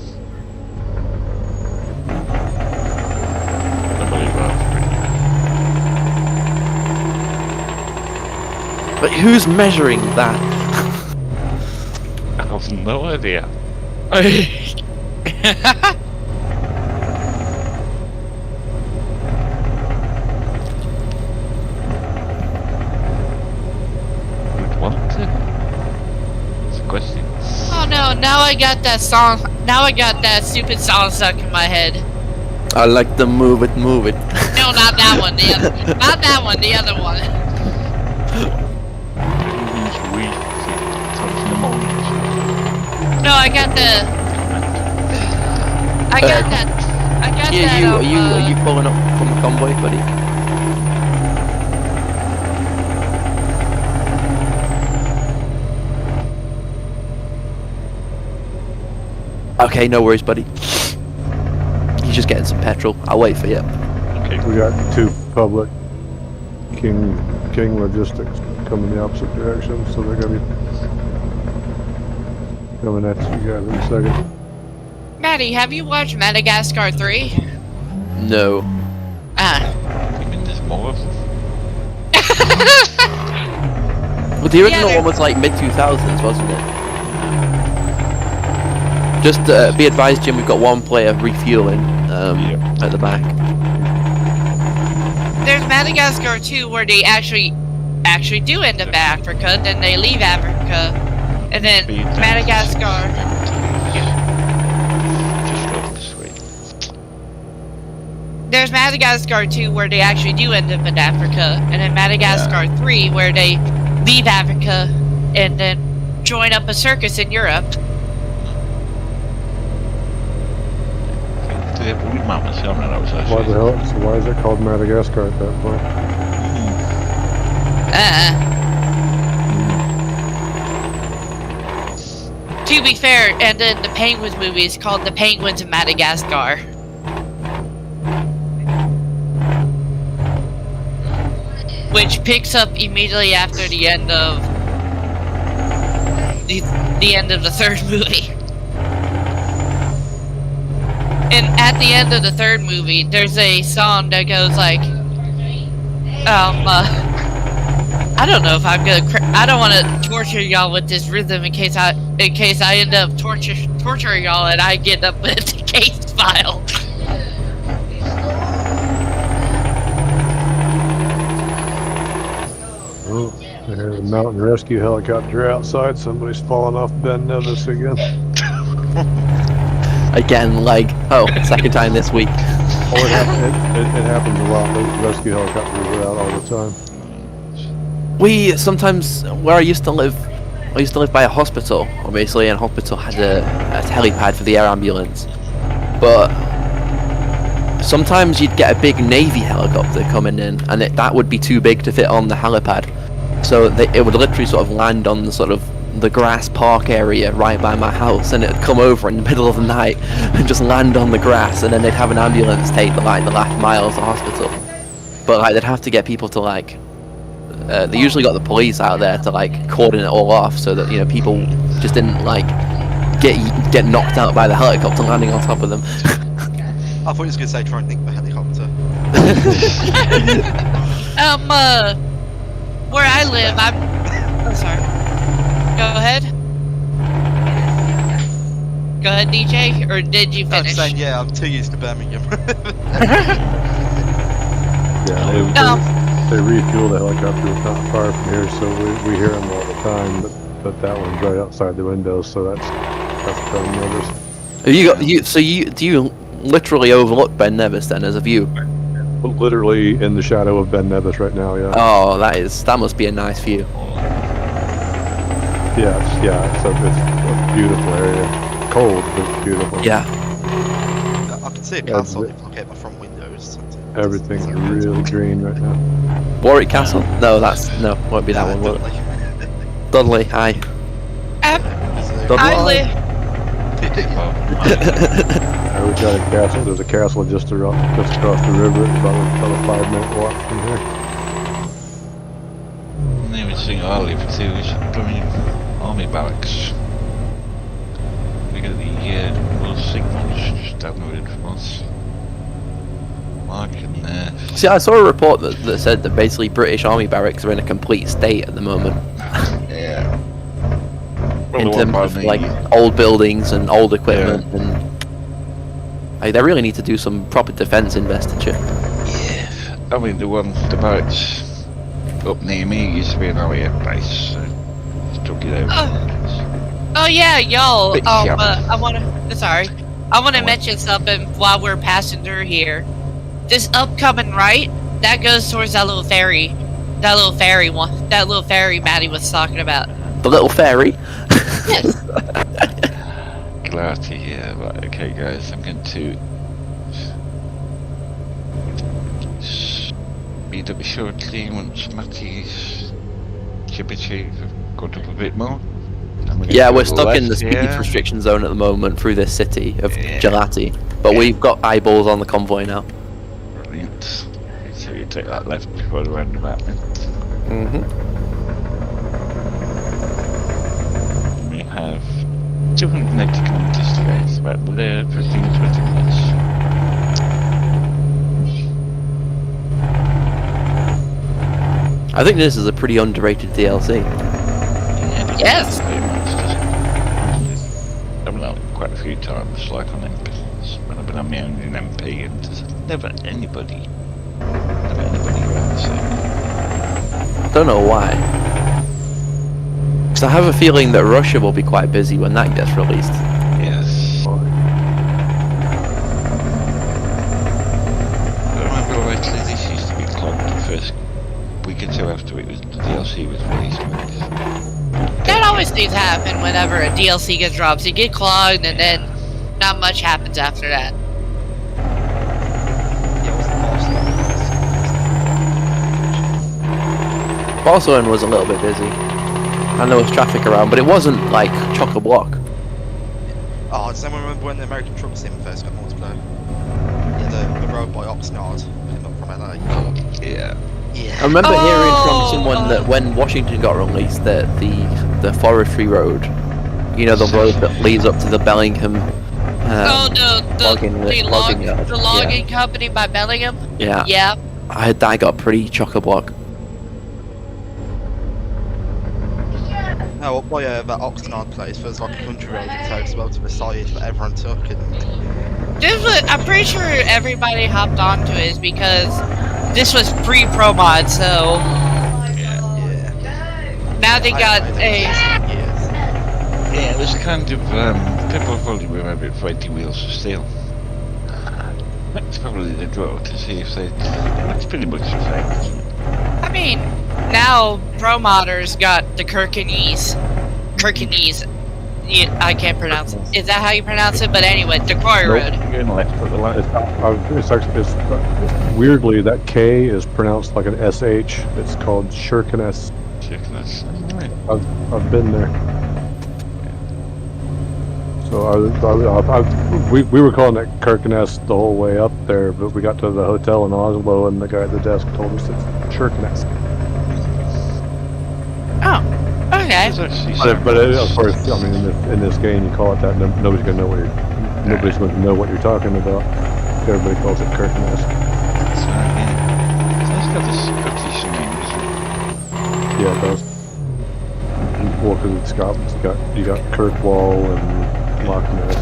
I believe that's pretty But who's measuring that? I have no idea. Would want to? It's a question. Oh no! Now I got that song. Now I got that stupid song stuck in my head. I like to move it, move it. No, not that one. The other. Not that one. The other one. Penguins wheat in the morning. No, I got the. I got that. I got Yeah, that. are you pulling up from the convoy, buddy? Okay, no worries, buddy. He's just getting some petrol. I'll wait for you. Okay. We got two public King Logistics coming the opposite direction, so they're gonna be coming at you guys in a second. Maddie, have you watched Madagascar 3? No. You mean there's more of them? Well, the original they're- one was like mid-2000s, wasn't it? Just be advised, Jim, we've got one player refueling at the back. There's Madagascar 2 where they actually do end up in Africa, then they leave Africa, and then Madagascar. Just go this way. There's Madagascar 2 where they actually do end up in Africa, and then Madagascar 3 where they leave Africa and then join up a circus in Europe. Do they have wood mammals? I don't know, that was Why the actually. hell? So why is it called Madagascar at that point? To be fair, and then the Penguins movie is called The Penguins of Madagascar. Which picks up immediately after the end of the end of the third movie. And at the end of the third movie, there's a song that goes like, I don't know if I'm gonna. I don't want to torture y'all with this rhythm in case I end up torturing y'all and I get up with the case file. Oh, there's a mountain rescue helicopter outside. Somebody's falling off Ben Nevis again. Again, like, second time this week. Oh, it happens a lot. Those rescue helicopters are out all the time. We sometimes, where I used to live by a hospital, obviously, and hospital had a helipad for the air ambulance. But sometimes you'd get a big Navy helicopter coming in, and that would be too big to fit on the helipad. So it would literally sort of land on the sort of the grass park area right by my house, and it'd come over in the middle of the night and just land on the grass, and then they'd have an ambulance take the last mile of the hospital. But like they'd have to get people to like. They usually got the police out there to like cordon it all off so that people just didn't like get knocked out by the helicopter landing on top of them. I thought he was going to say try and nick the helicopter. Where I live, I'm. Oh, sorry. Go ahead. Go ahead, DJ, or did you I'm finish? saying, yeah, I'm too used to Birmingham. Yeah, they refuel the helicopter. It's not far from here, so we hear them all the time. But that one's right outside the window, so that's what I noticed. Have you got you? So do you literally overlook Ben Nevis then as a view? We're literally in the shadow of Ben Nevis right now. Yeah. Oh, that must be a nice view. Yeah. It's a beautiful area. Cold, but beautiful. Yeah. I can see a castle if I look at my front windows. Everything's really green right now. Warwick Castle? No, won't be that one. Will it? Dudley, hi. I live. We got a castle. There's a castle just across the river. It's about a 5-minute walk from here. And they were saying earlier too, we should come in army barracks. We got the signals just down the road from us. Marking there. See, I saw a report that said that basically British Army barracks are in a complete state at the moment. Yeah. In terms of like old buildings and old equipment, and like, they really need to do some proper defence investiture. Yeah. I mean the barracks up near me used to be an army base, so just took it over. Oh yeah, y'all. Bit I shabby. wanna mention something while we're passing through here. This upcoming right, that goes towards that little ferry Maddie was talking about. The little ferry. Yes. Glad to hear. Right, okay guys, I'm going to speed up shortly once Matty's Chibichi have got up a bit more. Yeah, we're stuck in the speed here. restriction zone at the moment through this city of Yeah. Gelati, but we've got eyeballs on the convoy now. Brilliant. So you take that left before the roundabout. Mm-hmm. We have 280 kilometers to go. It's about 15 to 20 minutes. I think this is a pretty underrated DLC. Yeah, Yes. very much. I've done it quite a few times, like on MPs, when I've been on my own in MP, and there's never anybody around, so Don't know why. Because I have a feeling that Russia will be quite busy when that gets released. yes. I remember rightly, this used to be clogged the first week or two after the DLC was released. That always seems to happen whenever a DLC gets dropped. You get clogged, and then not much happens after that. Barcelona was a little bit busy, and there was traffic around, but it wasn't like chock-a-block. Oh, does anyone remember when the American truck sim first got multiplayer? Yeah, the road by Oxnard, came up from LA. Yeah. Yeah. I remember hearing from someone that when Washington got released, that the forestry road, you know, the road that leads up to the Bellingham. The logging company by Bellingham. Yeah. Yeah. I heard that got pretty chock-a-block. No, up by that Oxnard place, there's like a country road that takes well to the side that everyone took, and I'm pretty sure everybody hopped onto it because this was pre-Promods, so yeah. now they got a. Yeah, it was kind of, people probably remember it 20 wheels of steel. That's probably the draw to see if they, it's pretty much the same, isn't it? I mean, now Promodders got the Kirkinese. I can't pronounce it. Is that how you pronounce it? But anyway, the quarry road. You're in the left, but the left. It's weirdly, that K is pronounced like an SH. It's called Shirkenes. Chickness. I've been there. So we were calling it Kirkenes the whole way up there, but we got to the hotel in Oslo, and the guy at the desk told us it's Shirkenes. Oh, okay. But of course, I mean, in this game, you call it that, nobody's gonna know nobody's gonna know what you're talking about. Everybody calls it Kirkenes. So, yeah. So it's got this Scottish name, doesn't it? Yeah, it does. Well, because it's Scotland, you got Kirkwall and Loch Ness.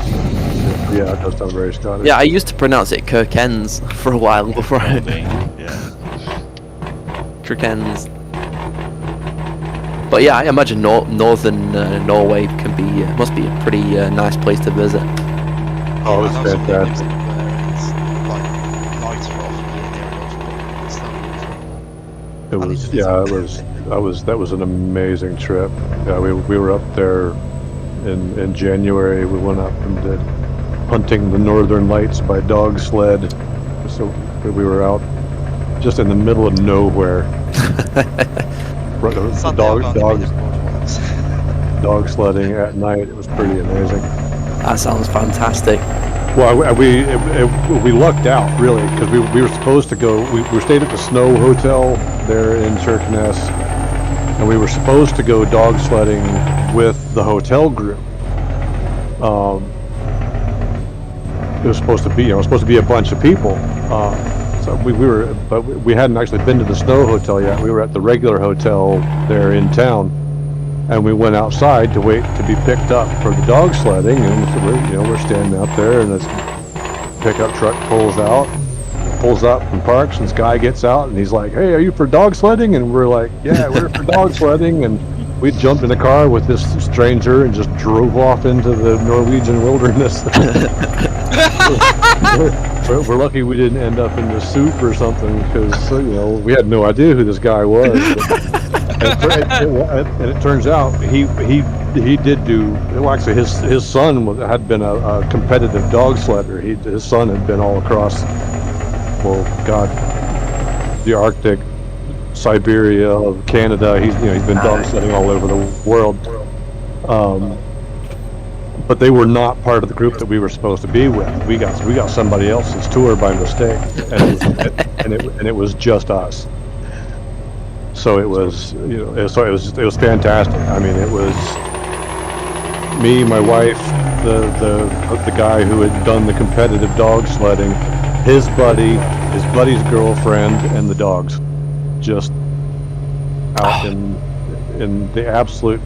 Yeah, it does sound very Scottish. Yeah, I used to pronounce it Kirkens for a while before I... Yeah. Kirkens. But yeah, I imagine northern Norway can be must be a pretty nice place to visit. Oh, it's I know somebody who lives fantastic. in where it's like lighter off here and there and stuff. It was, yeah, that was an amazing trip. Yeah, we were up there in January. We went up and did hunting the northern lights by dog sled. So we were out just in the middle of nowhere. Dog sledding at night. It was pretty amazing. That sounds fantastic. Well, we lucked out really because we were supposed to go. We stayed at the Snow Hotel there in Kirkenes, and we were supposed to go dog sledding with the hotel group. It was supposed to be, a bunch of people. So but we hadn't actually been to the Snow Hotel yet. We were at the regular hotel there in town, and we went outside to wait to be picked up for the dog sledding. And so we're standing out there, and this pickup truck pulls up and parks, and this guy gets out, and he's like, "Hey, are you for dog sledding?" And we're like, "Yeah, we're for dog sledding." And we jumped in the car with this stranger and just drove off into the Norwegian wilderness. We're lucky we didn't end up in the soup or something because we had no idea who this guy was. And it turns out he did do well. Actually, his son had been a competitive dog sledder. His son had been all across, the Arctic, Siberia, Canada. He's been dog sledding all over the world. But they were not part of the group that we were supposed to be with. We got somebody else's tour by mistake, and it was just us. So it was it was fantastic. I mean, it was me, my wife, the guy who had done the competitive dog sledding, his buddy's girlfriend, and the dogs, just out in the absolute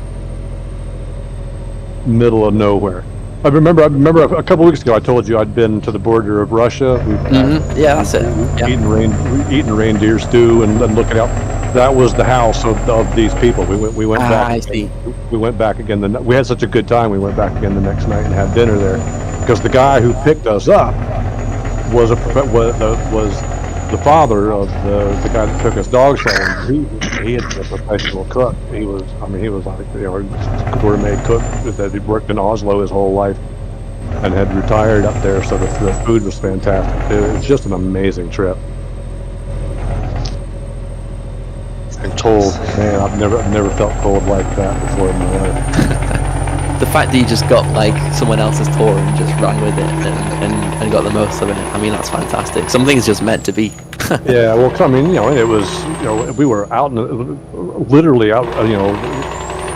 middle of nowhere. I remember a couple weeks ago I told you I'd been to the border of Russia. Yeah, that's it. Yeah. Eating reindeer stew and looking out. That was the house of these people. We went back. I see. We went back again. We had such a good time. We went back again the next night and had dinner there because the guy who picked us up was the father of the guy that took us dog sledding. He had been a professional cook. He was like a gourmet cook that had worked in Oslo his whole life and had retired up there. So the food was fantastic. It was just an amazing trip. And cold, man, I've never felt cold like that before in my life. The fact that you just got like someone else's tour and just ran with it and got the most of it, I mean, that's fantastic. Some things just meant to be. Yeah, well, I mean, it was, we were out literally out,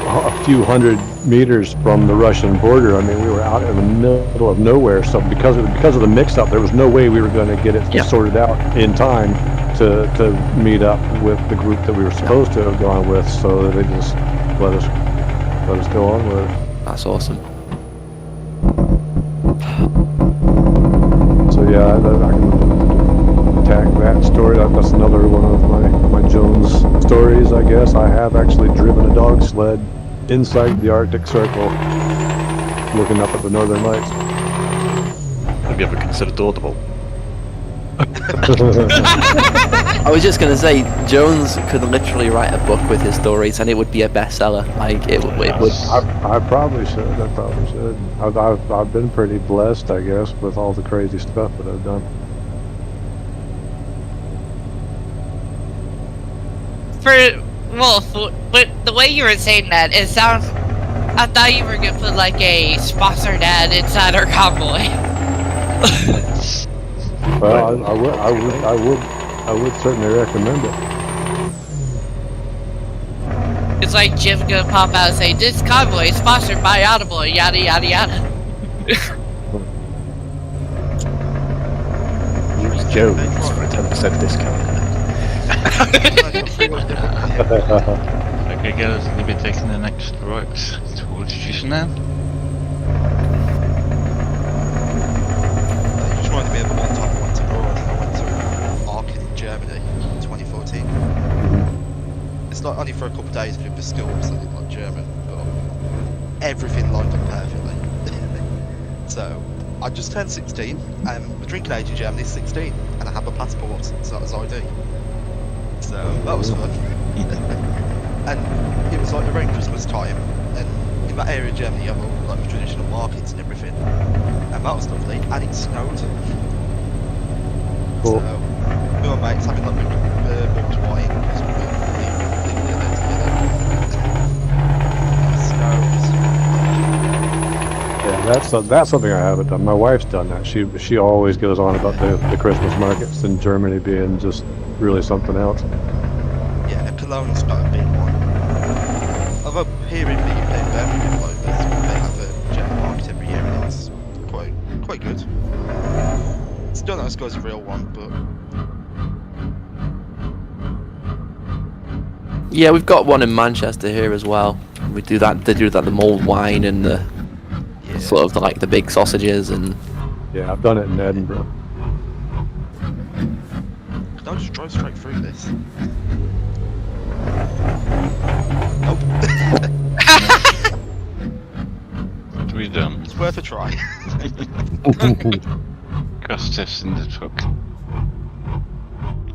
a few hundred meters from the Russian border. I mean, we were out in the middle of nowhere. So because of the mix-up, there was no way we were going to get it sorted out in time to meet up with the group that we were supposed to have gone with. So they just let us go on with it. That's awesome. So yeah, I can tag that story. That's another one of my Jones stories, I guess. I have actually driven a dog sled inside the Arctic Circle, looking up at the Northern Lights. Have you ever considered Audible? I was just gonna say, Jones could literally write a book with his stories, and it would be a bestseller. Like it would. I probably should. I've been pretty blessed, I guess, with all the crazy stuff that I've done. But the way you were saying that, it sounds. I thought you were gonna put like a sponsored ad inside our convoy. Well, I would certainly recommend it. It's like Jim gonna pop out and say, "This convoy is sponsored by Audible," yada yada yada. Use Jones for a 10% discount. Okay, guys, we'll be taking the next rocks towards Houston now. reminded me of the one time I went abroad. I went to a market in Germany in 2014. It's like only for a couple of days with the schools, I did like German, but everything lined up perfectly. So I just turned 16, and the drinking age in Germany is 16, and I have a passport, so that's ID. So that was fun. And it was like around Christmas time, and in that area of Germany you have all like the traditional markets and everything, and that was lovely, and it snowed. Cool. So me and my mates having like mugged wine because we were completely there together. Snow just... Yeah, that's something I haven't done. My wife's done that. She always goes on about the Christmas markets in Germany being just really something else. Yeah, Cologne's got a big one. Although here in the UK, Birmingham, like, they have a German market every year, and it's quite good. Still not as good as a real one, but Yeah, we've got one in Manchester here as well. We do that. They do that, the mulled wine and the yeah. sort of like the big sausages and. Yeah, I've done it in Edinburgh. Can I just drive straight through this? Nope. What have we done? It's worth a try. Crash test in the truck.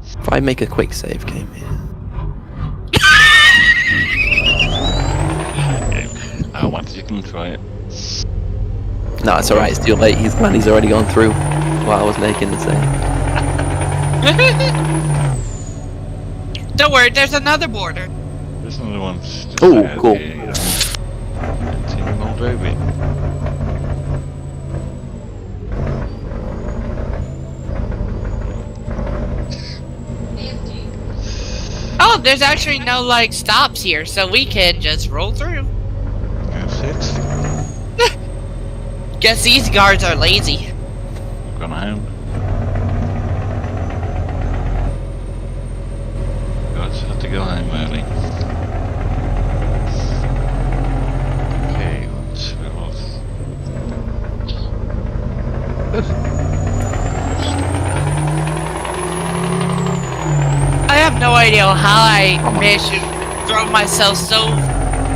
If I make a quick save game here. I wanted you can try it. No, it's alright, it's too late. He's already gone through while I was making the save. Don't worry, there's another border. There's another one. just Ooh, out cool. here, you know. Team Moldova. Oh, there's actually no like stops here, so we can just roll through. That's it. Guess these guards are lazy. I've gone home. Guys have to go home early. Okay, let's go off. I have no idea how I managed to throw myself so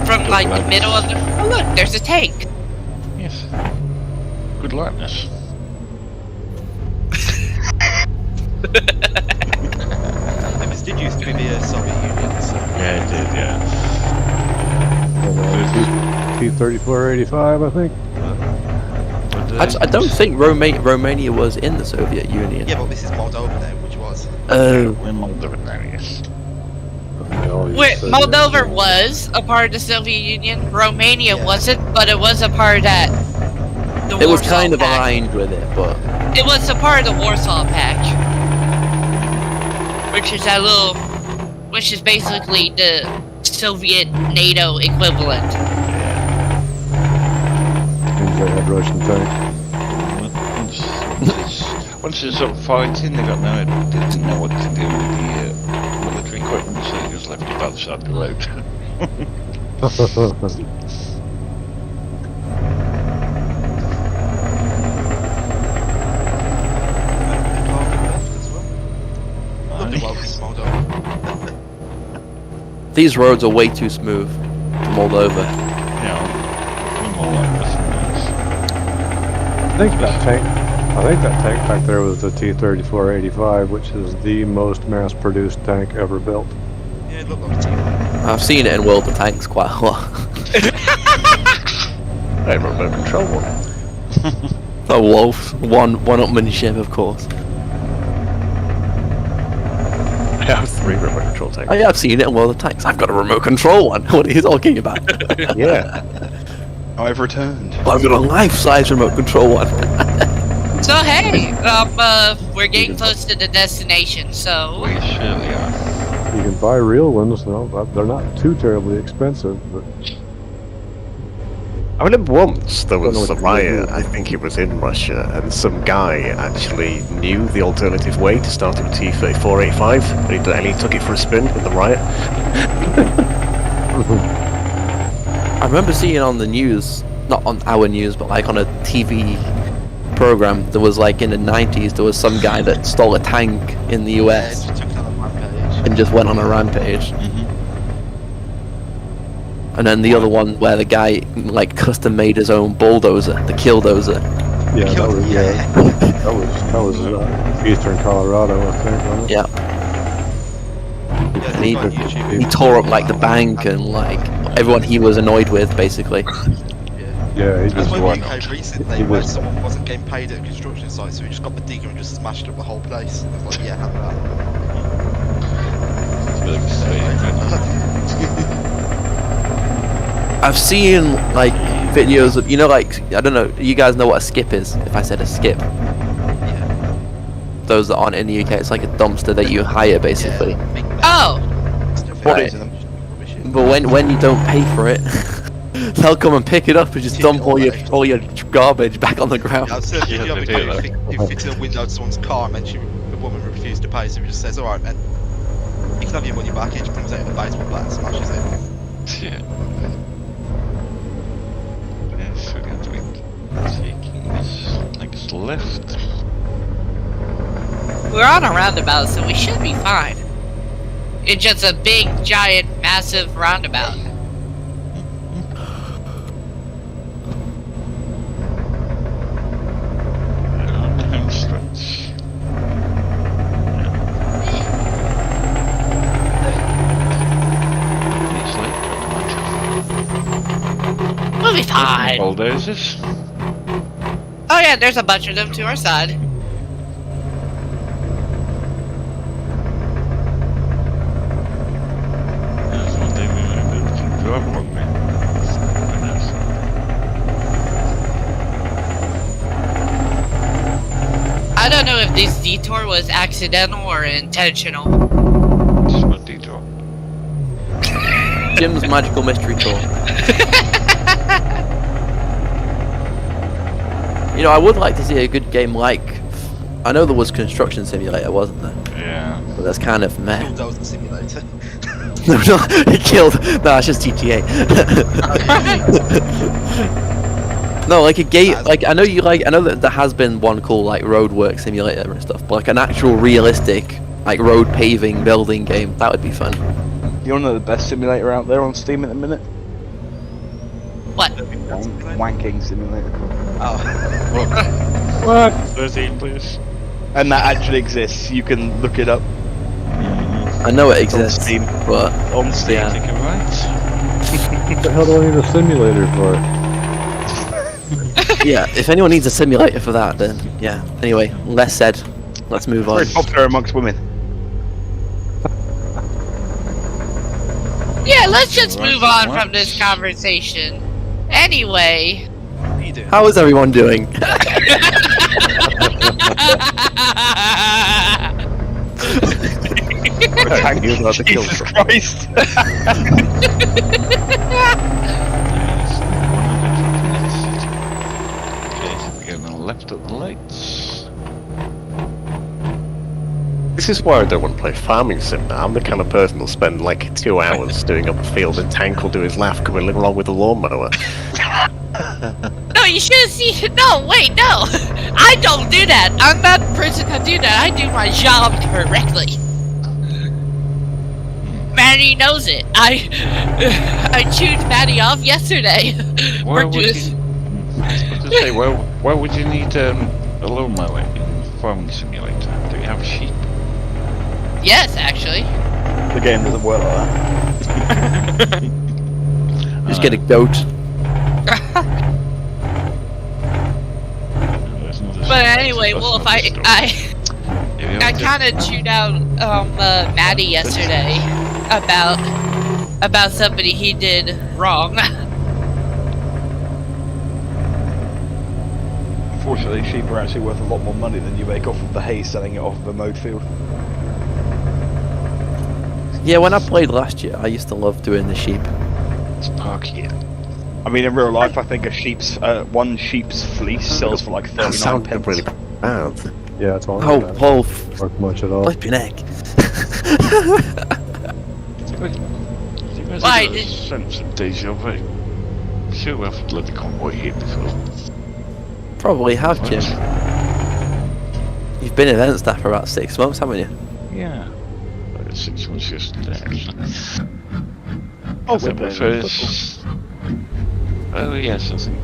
from like the middle of the. Oh look, there's a tank. Yes. Good likeness. This did used to be the Soviet Union, so... Yeah, it did, yeah. T-3485, I think. I don't think Romania was in the Soviet Union. Yeah, but this is Moldova now, which was. Oh. We're Moldova now, yes. Wait, Moldova was a part of the Soviet Union. Romania wasn't, but it was a part of that. It was kind of aligned with it, but it was a part of the Warsaw Pact, which is that little, which is basically the Soviet NATO equivalent. Means they had Russian tanks. Once they stopped fighting, they didn't know what to do with the military equipment, so they just left it by the side of the road. these roads are way too smooth to Moldova. Yeah, more like this. I think that tank back there was the T-3485, which is the most mass-produced tank ever built. Yeah, it looked like a T. I've seen it in World of Tanks quite a lot. I remote control one. A Wolf, one-upmanship, of course. I have 3 remote control tanks. Oh yeah, I've seen it in World of Tanks. I've got a remote control one. What are you talking about? Yeah. I've returned. I've got a life-size remote control one. So hey, we're getting close to the destination. So We surely are. You can buy real ones. No, they're not too terribly expensive, but I remember once there Don't know was a what riot, to do. I think it was in Russia, and some guy actually knew the alternative way to start a T-3485, and he took it for a spin in the riot. I remember seeing on the news, not on our news, but like on a TV program. There was like in the 90s, there was some guy that stole a tank in the US Yeah, just took it on a rampage. and just went on a rampage. And then the other one where the guy like custom made his own bulldozer, the killdozer. Yeah, that was eastern Colorado, I think, wasn't it? Yeah. Yeah, And he, it's on YouTube. he tore up like the bank and like everyone he was annoyed with, basically. Yeah, he There's just one won. in the UK recently where someone wasn't getting paid at a construction site, so he just got the digger and just smashed up the whole place. I was like, yeah, have that. I've seen like videos of, you know, like, I don't know, you guys know what a skip is? If I said a skip, Yeah. those that aren't in the UK, it's like a dumpster that you hire basically. Yeah, big Oh! stuff. Bodies in them. But when you don't pay for it, they'll come and pick it up and just Take dump it all all your garbage back on the ground. Yeah, I've said if you Yeah, have a they guy do that. who fitted a window to someone's car and then the woman refused to pay, so he just says, alright man, you can have your money back, he just comes out with a baseball bat and smashes it. Yeah. Yes, we're going to be taking this next left. We're on a roundabout, so we should be fine. It's just a big, giant, massive roundabout. On the home stretch. It's like We'll be fine. bulldozers. Oh yeah, there's a bunch of them to our side. That's one thing we might be able to drive along with. I don't know if this detour was accidental or intentional. It's not detour. Jim's Magical Mystery Tour. You know, I would like to see a good game like, I know there was Construction Simulator, wasn't there? Yeah. But that's kind of meh. Bulldozer simulator. No, it killed. No, it's just GTA. No, like a game, like I know that there has been one called like Roadwork Simulator and stuff, but like an actual realistic like road paving building game, that would be fun. You wanna know the best simulator out there on Steam at the minute? What? Wanking simulator. Oh. What? 13, please. And that actually exists. You can look it up I know it It's on exists, Steam. but On Steam. yeah. Take it right. What the hell do I need a simulator for? Yeah, if anyone needs a simulator for that, then yeah. Anyway, less said. Let's move on. Very popular amongst women. Yeah, let's just Right, move on what? from this conversation. Anyway. What are you doing? How is everyone doing? Thank you about the kill Jesus shot. Christ. Okay, so we're going left at the lights. This is why I don't want to play farming sim now. I'm the kind of person who'll spend like 2 hours doing up a field and Tank will do his laugh coming along with a lawnmower. No, you should have seen. No, wait, no. I don't do that. I'm not the person to do that. I do my job correctly. Manny knows it. I chewed Manny off yesterday. Why For would just- you... I was to say, why would you need a lawnmower in Farming Simulator? Do you have sheep? Yes, actually. The game doesn't work like that. Just get a goat. But anyway, well, if I kind of chewed out Maddie yesterday about somebody he did wrong. Unfortunately, sheep are actually worth a lot more money than you make off of the hay selling it off of a mowed field. Yeah, when I played last year, I used to love doing the sheep. It's park here. I mean, in real life, I think one sheep's fleece sells for like That 39 sounded pence. really bad. Yeah, it's all Oh, that. well, Worth much at all. flipping egg. You guys Why have a did- sense of deja vu. Sure, we've had bloody convoy here before. Probably have, Jim. You've been event staff for about 6 months, haven't you? Yeah. 6 months yesterday, actually. Oh, I think my first. Oh yes, I think.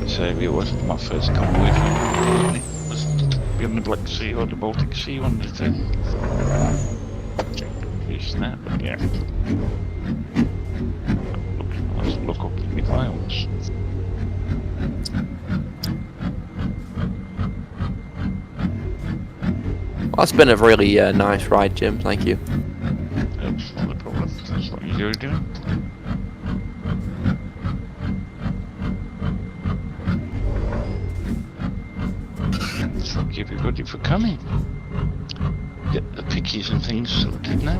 So it was my first convoy from it was beyond the Black Sea or the Baltic Sea one of the two. Using that, but yeah. I'll have to look up in my files. Well, it's been a really nice ride, Jim. Thank you. That's not a problem. That's what you're doing. Thank everybody for coming. Get the pickies and things sorted now.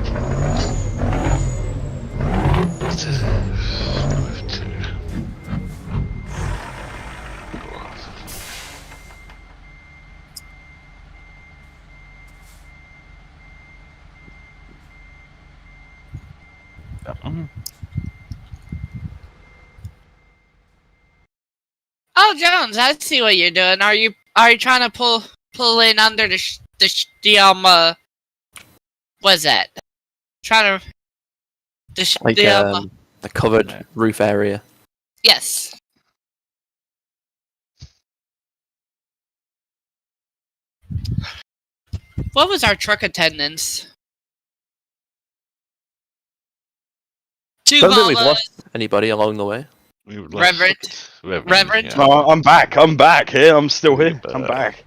Oh, Jones, I see what you're doing. Are you trying to pull in under what's that? Trying to Like a covered roof area. yes. What was our truck attendance? Two Don't think we've Volvos. lost anybody along the way. Reverend. Yeah. No, I'm back. I'm back here. I'm still here. I'm back.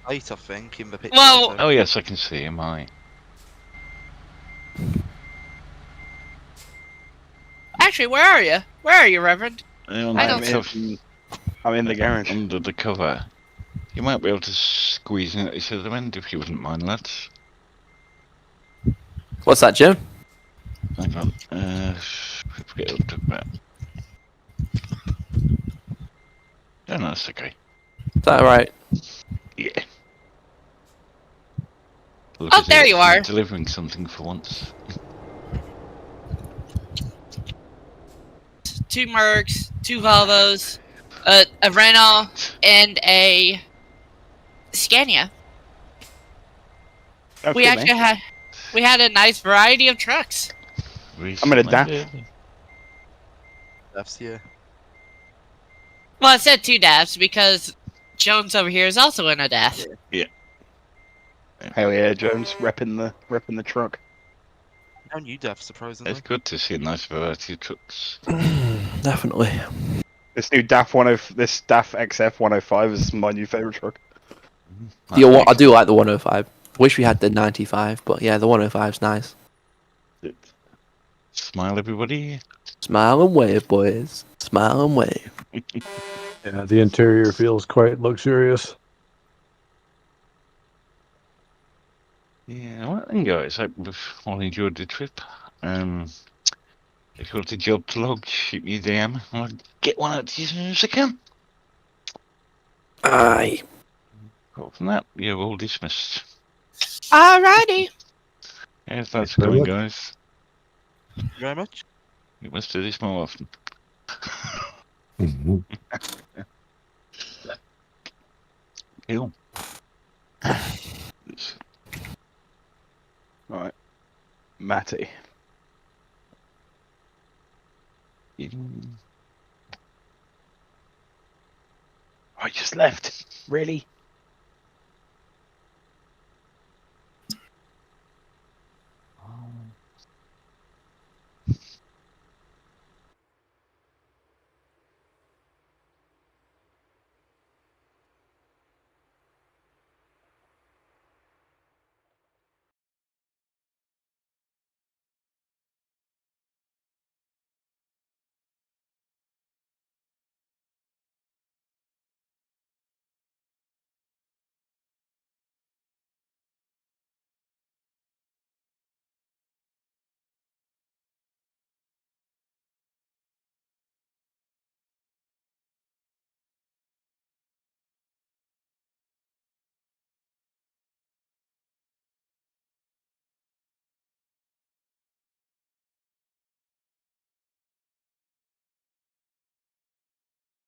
8, I think, in the picture. Well, Oh yes, I can see him. actually, where are you? Where are you, Reverend? I don't I'm in the garage. Under the cover. You might be able to squeeze in at this other end if you wouldn't mind, lads. What's that, Jim? Hang on. Forget what I'm talking about. Oh, no, that's okay. Is that right? Yeah. Look, Oh, there you are. Delivering something for once. 2 Mercs, 2 Volvos, a Renault, and a Scania. We actually had a nice variety of trucks. I'm in a DAF. That's yeah. Well, I said 2 DAFs because Jones over here is also in a DAF. Yeah. Hell yeah, Jones, repping the truck. No new death, surprisingly. It's good to see a nice variety of trucks. Definitely. This new this DAF XF 105 is my new favorite truck. I do like the 105. Wish we had the 95, but yeah, the 105's nice. Smile, everybody. Smile and wave, boys. Smile and wave. Yeah, the interior feels quite luxurious. Yeah, well then, guys, hope you've all enjoyed the trip. If you've got a job to log, shoot me a DM. I'll get one out to you as soon as I can. Aye. Apart from that, you're all dismissed. Alrighty. Yeah, thanks for coming, guys. Thank you very much. We must do this more often. Cool. Right, Matty. I just left. Really?